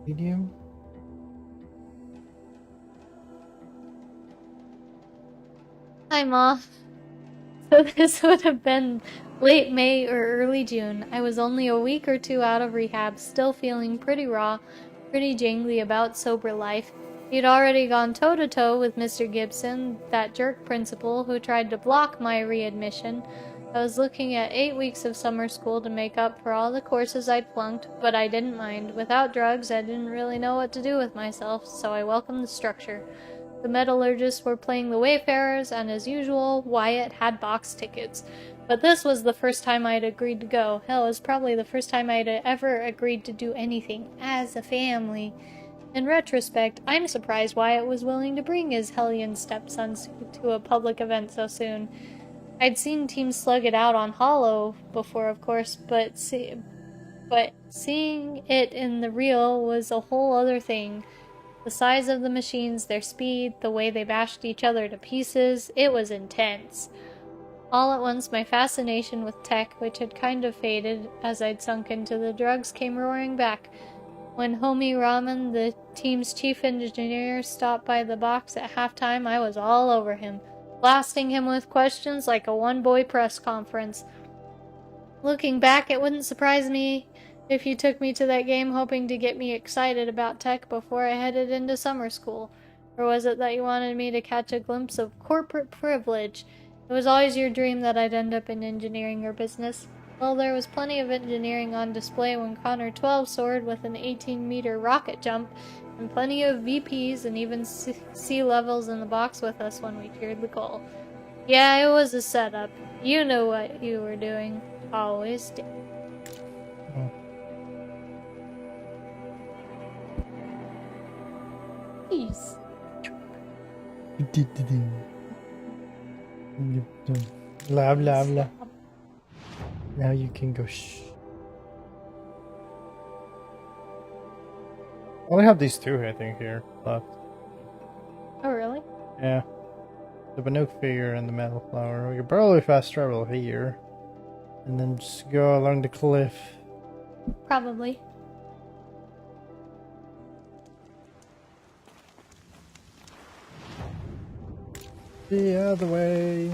Medium? Hi, Ma. So this would have been late May or early June. I was only a week or 2 out of rehab, still feeling pretty raw, pretty jangly about sober life. He'd already gone toe-to-toe with Mr. Gibson, that jerk principal who tried to block my readmission. I was looking at 8 weeks of summer school to make up for all the courses I'd flunked, but I didn't mind. Without drugs, I didn't really know what to do with myself, so I welcomed the structure. The metallurgists were playing the Wayfarers, and as usual, Wyatt had box tickets. But this was the first time I'd agreed to go. Hell, it was probably the first time I'd ever agreed to do anything as a family. In retrospect, I'm surprised Wyatt was willing to bring his hellion stepsons to a public event so soon. I'd seen teams slug it out on Hollow before, of course, but seeing it in the real was a whole other thing. The size of the machines, their speed, the way they bashed each other to pieces, it was intense. All at once, my fascination with tech, which had kind of faded as I'd sunk into the drugs, came roaring back. When Homie Raman, the team's chief engineer, stopped by the box at halftime, I was all over him, blasting him with questions like a one-boy press conference. Looking back, it wouldn't surprise me if you took me to that game hoping to get me excited about tech before I headed into summer school. Or was it that you wanted me to catch a glimpse of corporate privilege? It was always your dream that I'd end up in engineering or business. Well, there was plenty of engineering on display when Connor 12 soared with an 18-meter rocket jump, and plenty of VPs and even C-levels in the box with us when we cleared the goal. Yeah, it was a setup. You know what you were doing. Always do. Oh. Jeez. Blah blah blah. Now you can go shh. I only have these two, I think, here left. Oh, really? Yeah. The Bannock figure and the metal flower. We could probably fast travel here. And then just go along the cliff. Probably. The other way.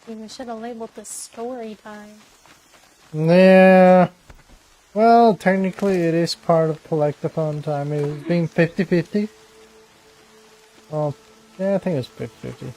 We should have labeled this story time. Yeah. Well, technically it is part of Collectathon time. It was being 50-50. Oh, yeah, I think it's 50-50.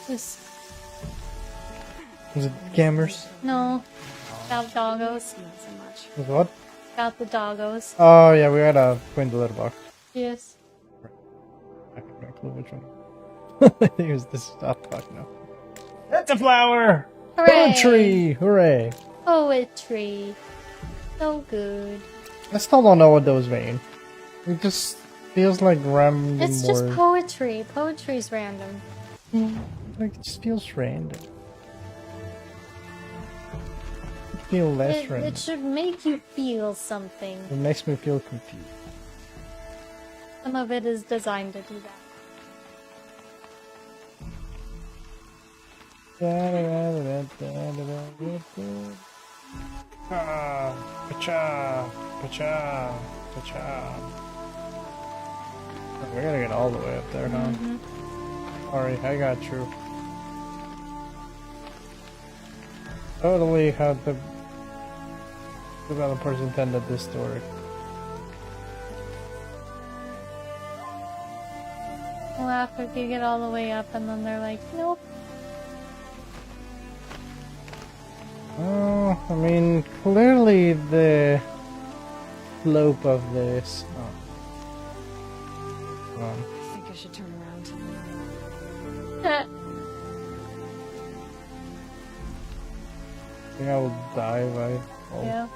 This. Is it gamers? No. About doggos. Not so much. Is what? About the doggos. Oh, yeah, we gotta win the little box. Yes. I have no clue which one. I think it was this. Oh, fuck no. That's a flower! Hooray! Poetry! Hooray! Poetry. So good. I still don't know what those mean. It just feels like random It's just words. poetry. Poetry's random. Like, it just feels random. I feel less random. It should make you feel something. It makes me feel confused. Some of it is designed to do that. Ah, pacha, pacha, pacha. We gotta get all the way up there, huh? Sorry, I got you. Totally how the developers intended this to work. Laugh if you get all the way up and then they're like, nope. Oh, I mean, clearly the slope of this. Oh. I think I should turn around. I think I will die if I fall. Yeah.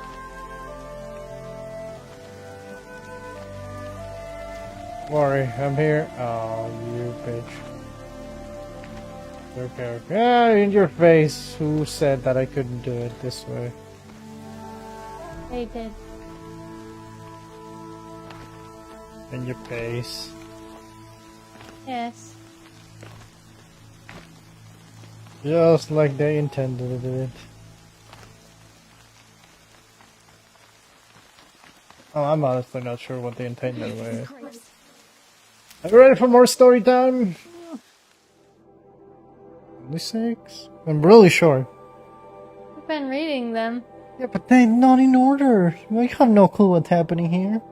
Worry, I'm here. Oh, you bitch. Okay. Yeah, in your face. Who said that I couldn't do it this way? They did. In your face. Yes. Just like they intended it. Oh, I'm honestly not sure what they intended with. Are you ready for more story time? Only 6? I'm really sure. I've been reading them. Yeah, but they're not in order. We have no clue what's happening here.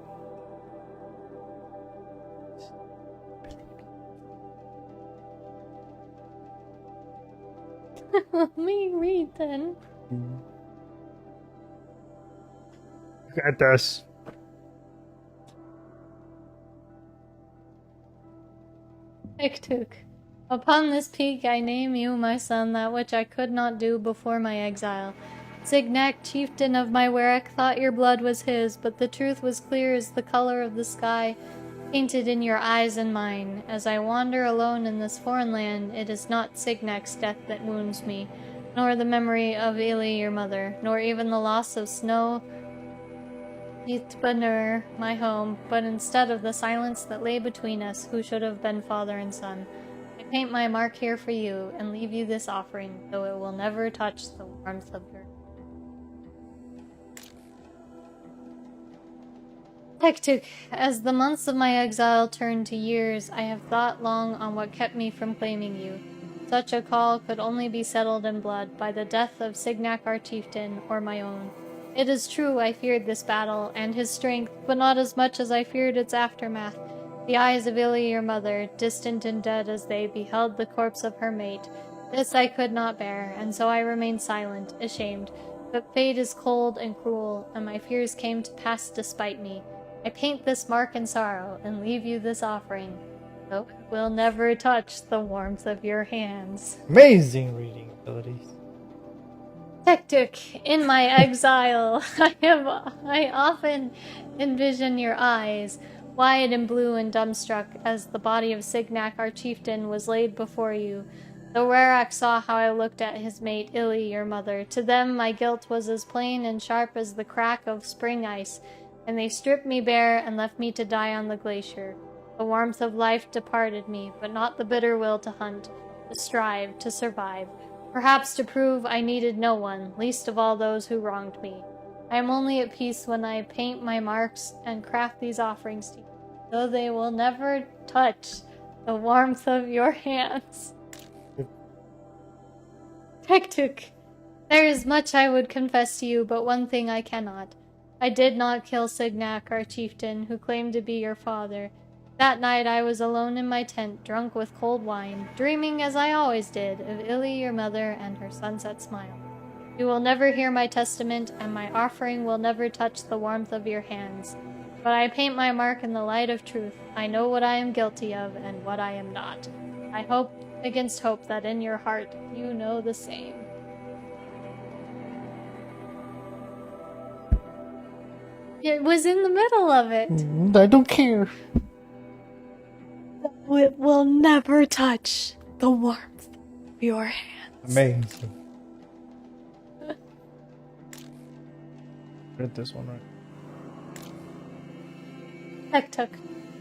Let me read then. Look at this. Iktuk. Upon this peak I name you, my son, that which I could not do before my exile. Signac, chieftain of my Werek, thought your blood was his, but the truth was clear as the color of the sky, painted in your eyes and mine. As I wander alone in this foreign land, it is not Signac's death that wounds me, nor the memory of Ili, your mother, nor even the loss of Snow Yitbanur, my home, but instead of the silence that lay between us, who should have been father and son. I paint my mark here for you, and leave you this offering, though it will never touch the warmth of your... Hektuk, as the months of my exile turn to years, I have thought long on what kept me from claiming you. Such a call could only be settled in blood by the death of Signac our chieftain or my own. It is true I feared this battle and his strength, but not as much as I feared its aftermath. The eyes of Illy, your mother, distant and dead as they beheld the corpse of her mate. This I could not bear, and so I remained silent, ashamed. But fate is cold and cruel, and my fears came to pass despite me. I paint this mark in sorrow, and leave you this offering, though it will never touch the warmth of your hands. Amazing reading abilities. Tectic, in my exile, I often envision your eyes, wide and blue and dumbstruck, as the body of Signac our chieftain was laid before you. Though Rarak saw how I looked at his mate, Illy, your mother, to them my guilt was as plain and sharp as the crack of spring ice, and they stripped me bare and left me to die on the glacier. The warmth of life departed me, but not the bitter will to hunt, to strive, to survive. Perhaps to prove I needed no one, least of all those who wronged me. I am only at peace when I paint my marks and craft these offerings to you, though they will never touch the warmth of your hands. Tectic, there is much I would confess to you, but one thing I cannot. I did not kill Signac, our chieftain, who claimed to be your father. That night I was alone in my tent, drunk with cold wine, dreaming, as I always did, of Illy, your mother, and her sunset smile. You will never hear my testament, and my offering will never touch the warmth of your hands. But I paint my mark in the light of truth. I know what I am guilty of, and what I am not. I hope against hope that in your heart you know the same. It was in the middle of it. I don't care. It will never touch the warmth of your hands. Amazing. Read this one right. Hektuk.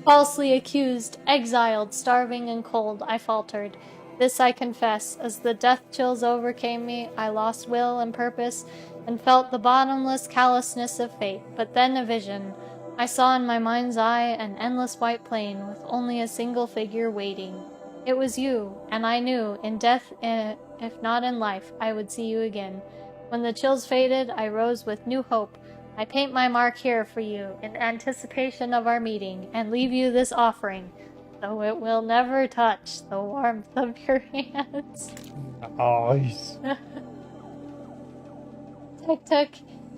Falsely accused, exiled, starving and cold, I faltered. This I confess, as the death chills overcame me, I lost will and purpose, and felt the bottomless callousness of fate. But then a vision. I saw in my mind's eye an endless white plain, with only a single figure waiting. It was you, and I knew, in death, if not in life, I would see you again. When the chills faded, I rose with new hope. I paint my mark here for you, in anticipation of our meeting, and leave you this offering, though it will never touch the warmth of your hands. Nice. Tuk-tuk,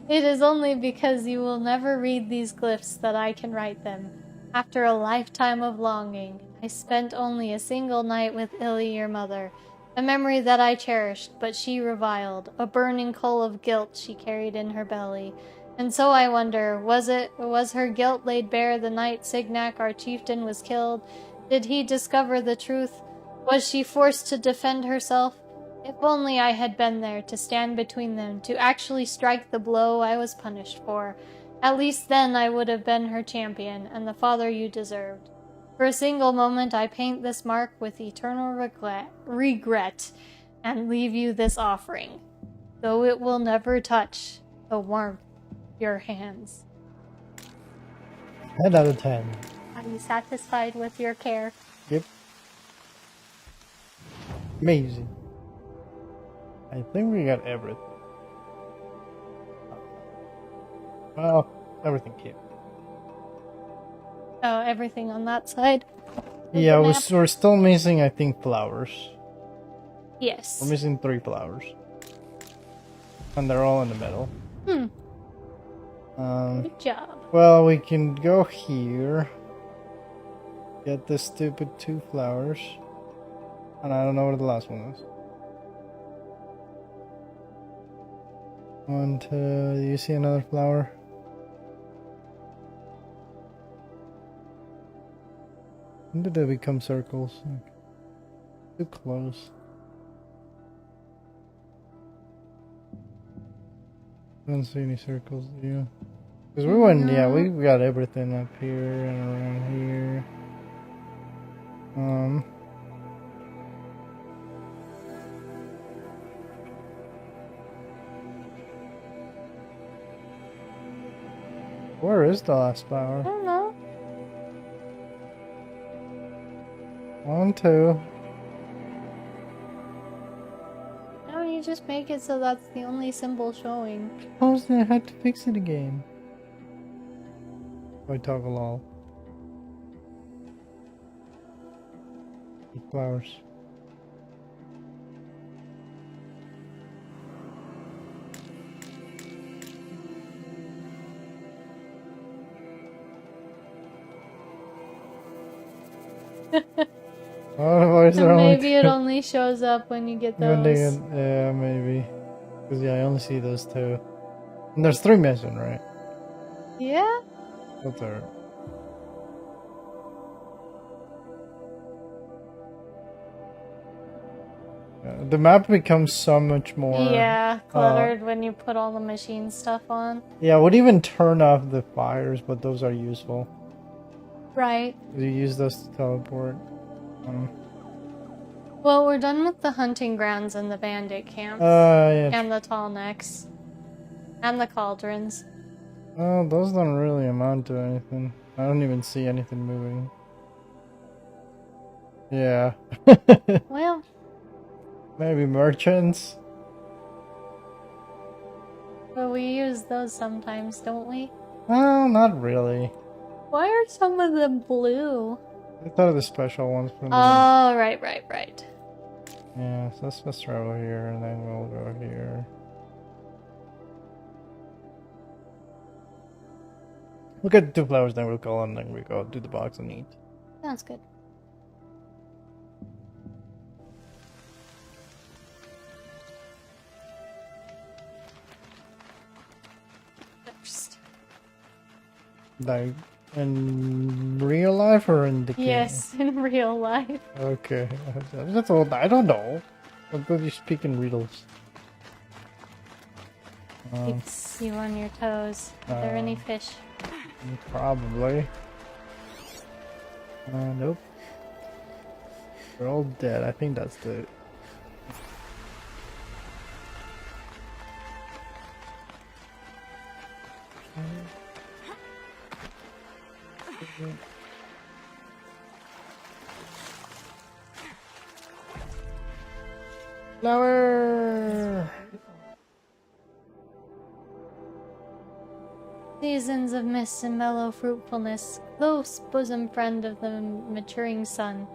it is only because you will never read these glyphs that I can write them. After a lifetime of longing, I spent only a single night with Illy, your mother, a memory that I cherished, but she reviled, a burning coal of guilt she carried in her belly. And so I wonder, was her guilt laid bare the night Signac, our chieftain, was killed? Did he discover the truth? Was she forced to defend herself? If only I had been there to stand between them, to actually strike the blow I was punished for. At least then I would have been her champion, and the father you deserved. For a single moment I paint this mark with eternal regret, and leave you this offering, though it will never touch the warmth of your hands. 10 out of 10. Are you satisfied with your care? Yep. Amazing. I think we got everything. Well, everything here. Oh, everything on that side? Yeah, The map? we're still missing, I think, flowers. Yes. We're missing 3 flowers. And they're all in the middle. Good job. Well, we can go here. Get the stupid 2 flowers. And I don't know where the last one is. 1, 2. Do you see another flower? When did they become circles? Too close. I don't see any circles, do you? Because we went, yeah, we got everything up here and around here. Where is the last I flower? don't know. 1, 2. you just make it so that's the only symbol showing? Suppose I had to fix it again. I toggle all. Flowers. Otherwise, they're only Maybe it only shows up when you get when they those. get, yeah, maybe. Because yeah, I only see those two. And there's 3 missing, right? Yeah? What's there? The map becomes so much more. Yeah, cluttered when you put all the machine stuff on. Yeah, I would even turn off the fires, but those are useful. Right. You use those to teleport. Well, we're done with the hunting grounds and the bandit camps. Yeah. And the tall necks. And the cauldrons. Oh, those don't really amount to anything. I don't even see anything moving. Yeah. Well, Maybe merchants? but we use those sometimes, don't we? Oh, not really. Why are some of them blue? I thought of the special ones from the... Oh, right. Yeah, so let's travel here and then we'll go here. We'll get 2 flowers, then we'll go and then we go do the box and eat. Sounds good. First. Like, in real life or in the game? Yes, in real life. Okay, that's all. I don't know. I thought you speak in riddles. Keeps you on your toes. Are there any fish? Probably. Nope. They're all dead. I think that's the... Flower! Seasons of mist and mellow fruitfulness, close bosom friend of the maturing sun,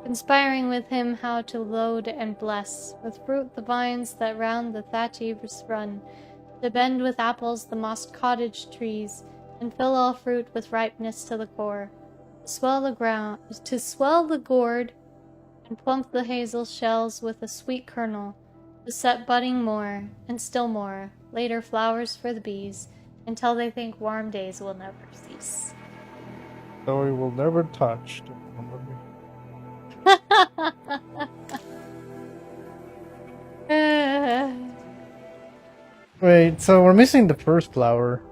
conspiring with him how to load and bless with fruit the vines that round the thatch eaves run, to bend with apples the mossed cottage trees, and fill all fruit with ripeness to the core, to swell the ground, to swell the gourd, and plump the hazel shells with a sweet kernel, to set budding more, and still more, later flowers for the bees, until they think warm days will never cease. So we will never touch the bumblebee. Wait, so we're missing the first flower.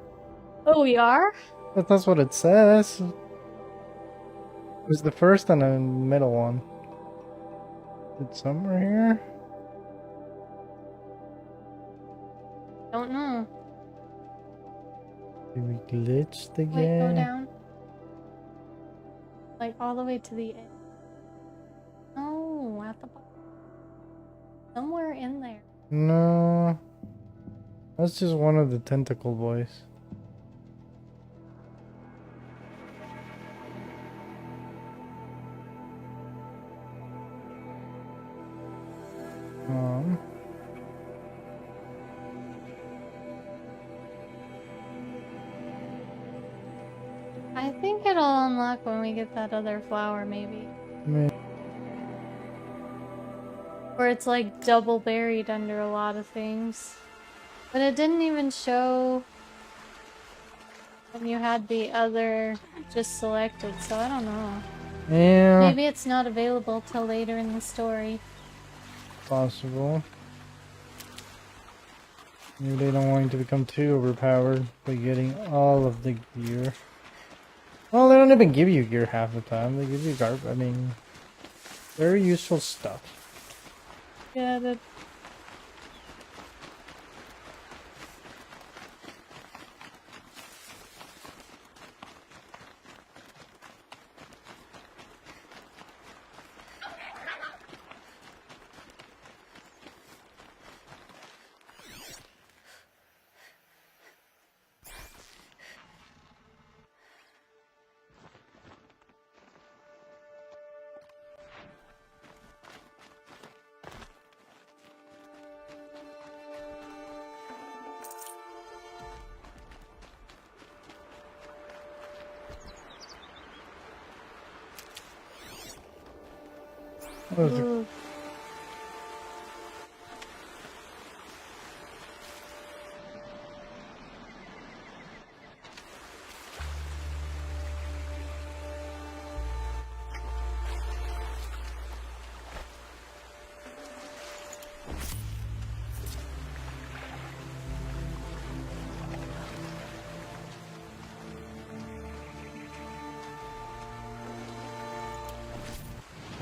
Oh, we are? But that's what it says. It was the first and the middle one. It's somewhere here? Don't know. Did we glitched again? Wait, go down. Like all the way to the end. Oh, at the bottom. Somewhere in there. No. That's just one of the tentacle boys. I think it'll unlock when we get that other flower, maybe. Or it's like double buried under a lot of things. But it didn't even show when you had the other just selected, so I don't know. Yeah. Maybe it's not available till later in the story. Possible. Maybe they don't want you to become too overpowered by getting all of the gear. Well, they don't even give you gear half the time. They give you I mean, very useful stuff. Yeah, that. Those are- Ooh.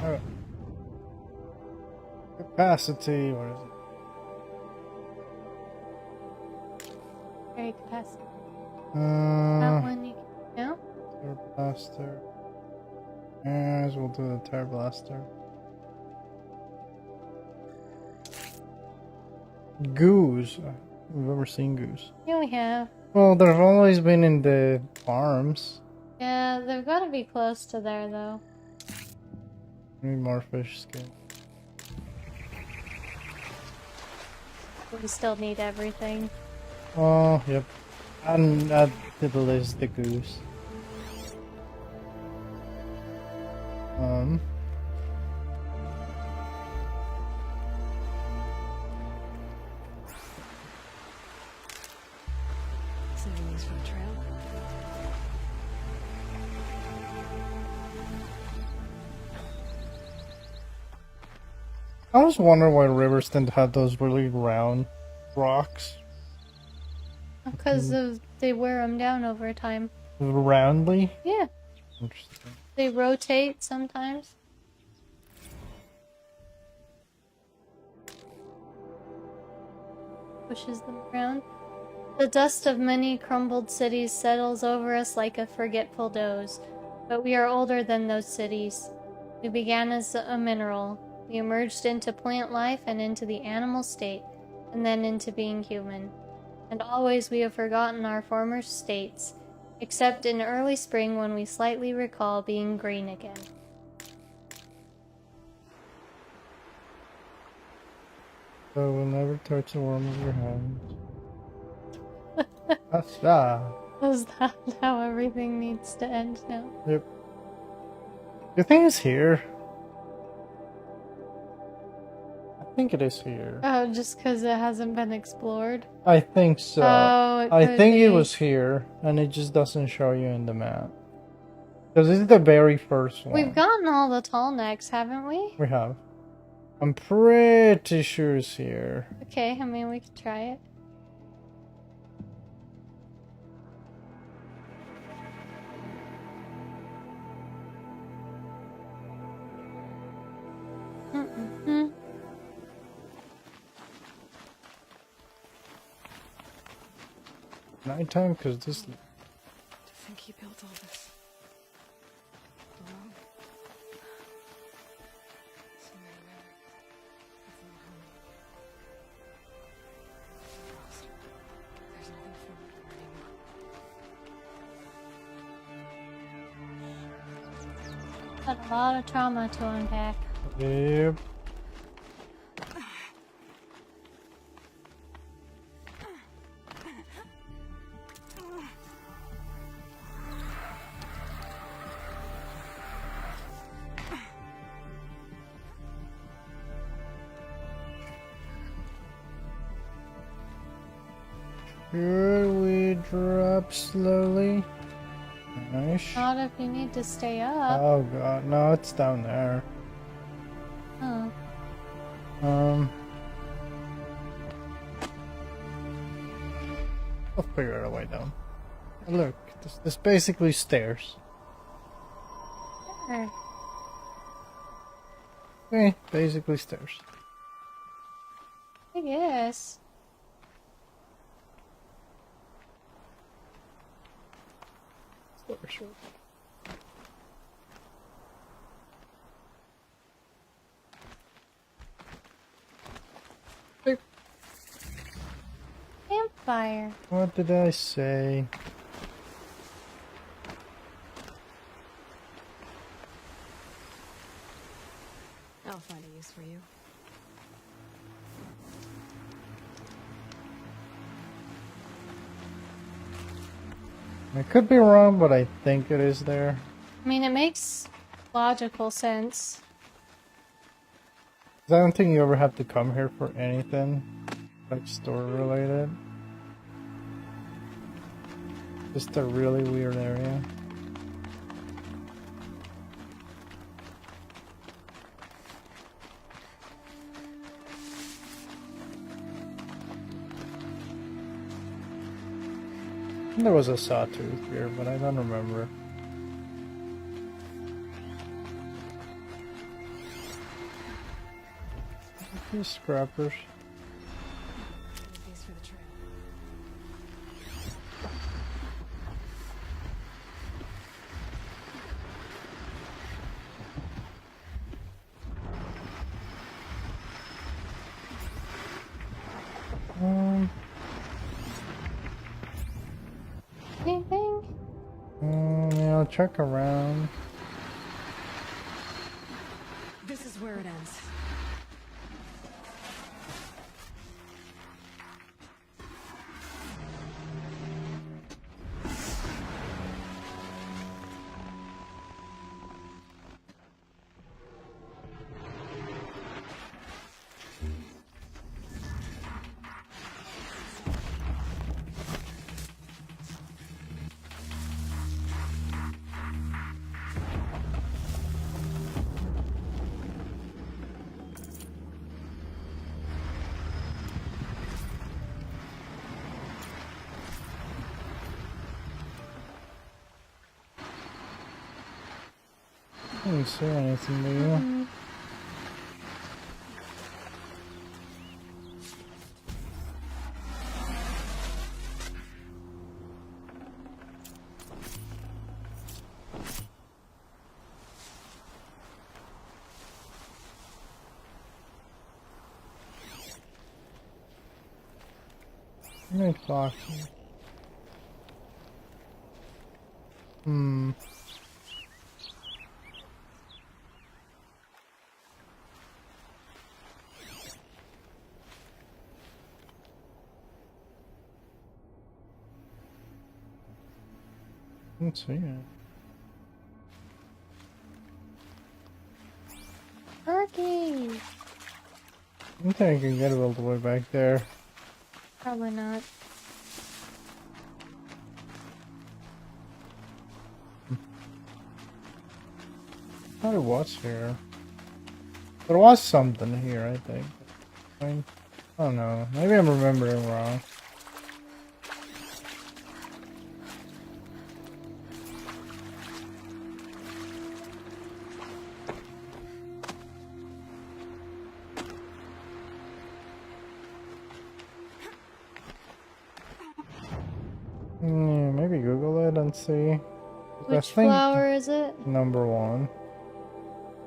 Alright. Capacity, what is Very capacity. it? That one you can no? Tire blaster. As we'll do the tire blaster. Goose. We've ever seen goose. Yeah, we have. Well, they've always been in the farms. Yeah, they've got to be close to there, though. Need more fish skin. We still need everything. Oh, yep. And add to the list the goose. Saving these for the trail. I always wonder why rivers tend to have those really round rocks. Because they wear them down over time. Roundly? Yeah, Interesting. they rotate sometimes. Pushes them around. The dust of many crumbled cities settles over us like a forgetful doze. But we are older than those cities. We began as a mineral. We emerged into plant life and into the animal state, and then into being human. And always we have forgotten our former states, except in early spring when we slightly recall being green again. So we'll never touch the worm with your hands. That's that. Is that how everything needs to end now? Yep. The thing is here. I think it is here. Oh, just because it hasn't been explored? I think so. Oh, I could think be. it was here, and it just doesn't show you in the map. Because this is the very first one. We've gotten all the tall necks, haven't we? We have. I'm pretty sure it's here. Okay, I mean, we could try it. Mm-mm-mm. Nighttime, because this. To think he built all this alone. So many memories. With no home. Lost. There's nothing for it anymore. Got a lot of trauma to unpack. Yep. Should we drop slowly? Nice. Not if you need to stay up. Oh god, no, it's down there. Oh. I'll figure out a way down. Look, this basically stairs. Sure. Basically stairs. I guess. Stairs. Campfire. What did I say? I'll find a use for you. I could be wrong, but I think it is there. I mean, it makes logical sense. 'Cause I don't think you ever have to come here for anything, like store related. Just a really weird area. There was a sawtooth here, but I don't remember. These scrappers. These for the trail. Anything? Yeah, I'll check around. This is where it ends. I didn't see anything, do you? Nice boxes. Let's see it. Turkey! I don't think I can get it all the way back there. Probably not. I thought it was here. There was something here, I think. I mean, I don't know. Maybe I'm remembering wrong. Maybe Google it and see. I Which think flower is it? number 1.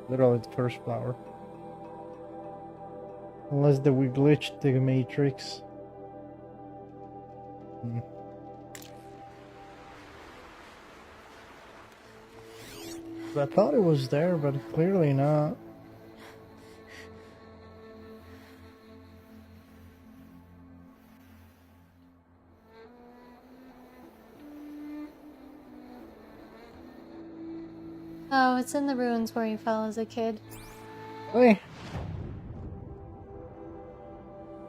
Literally the first flower. Unless we glitched the matrix. I thought it was there, but clearly not. Oh, it's in the ruins where you fell as a kid. Really?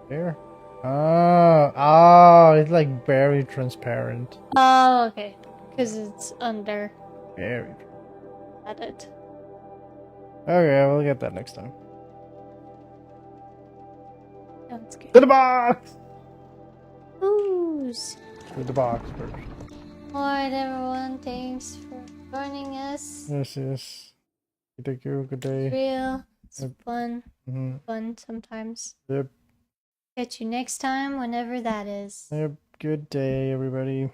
There? Oh, it's like very transparent. Oh, okay. Because it's under. Very. At it. Okay, we'll get that next time. That's good. To the box! Who's? To the box first. Alright, everyone. Thanks for joining us. Yes. Thank you. Good day. Real. It's Yep. fun. Mm-hmm. Fun sometimes. Yep. Catch you next time, whenever that is. Yep. Good day, everybody.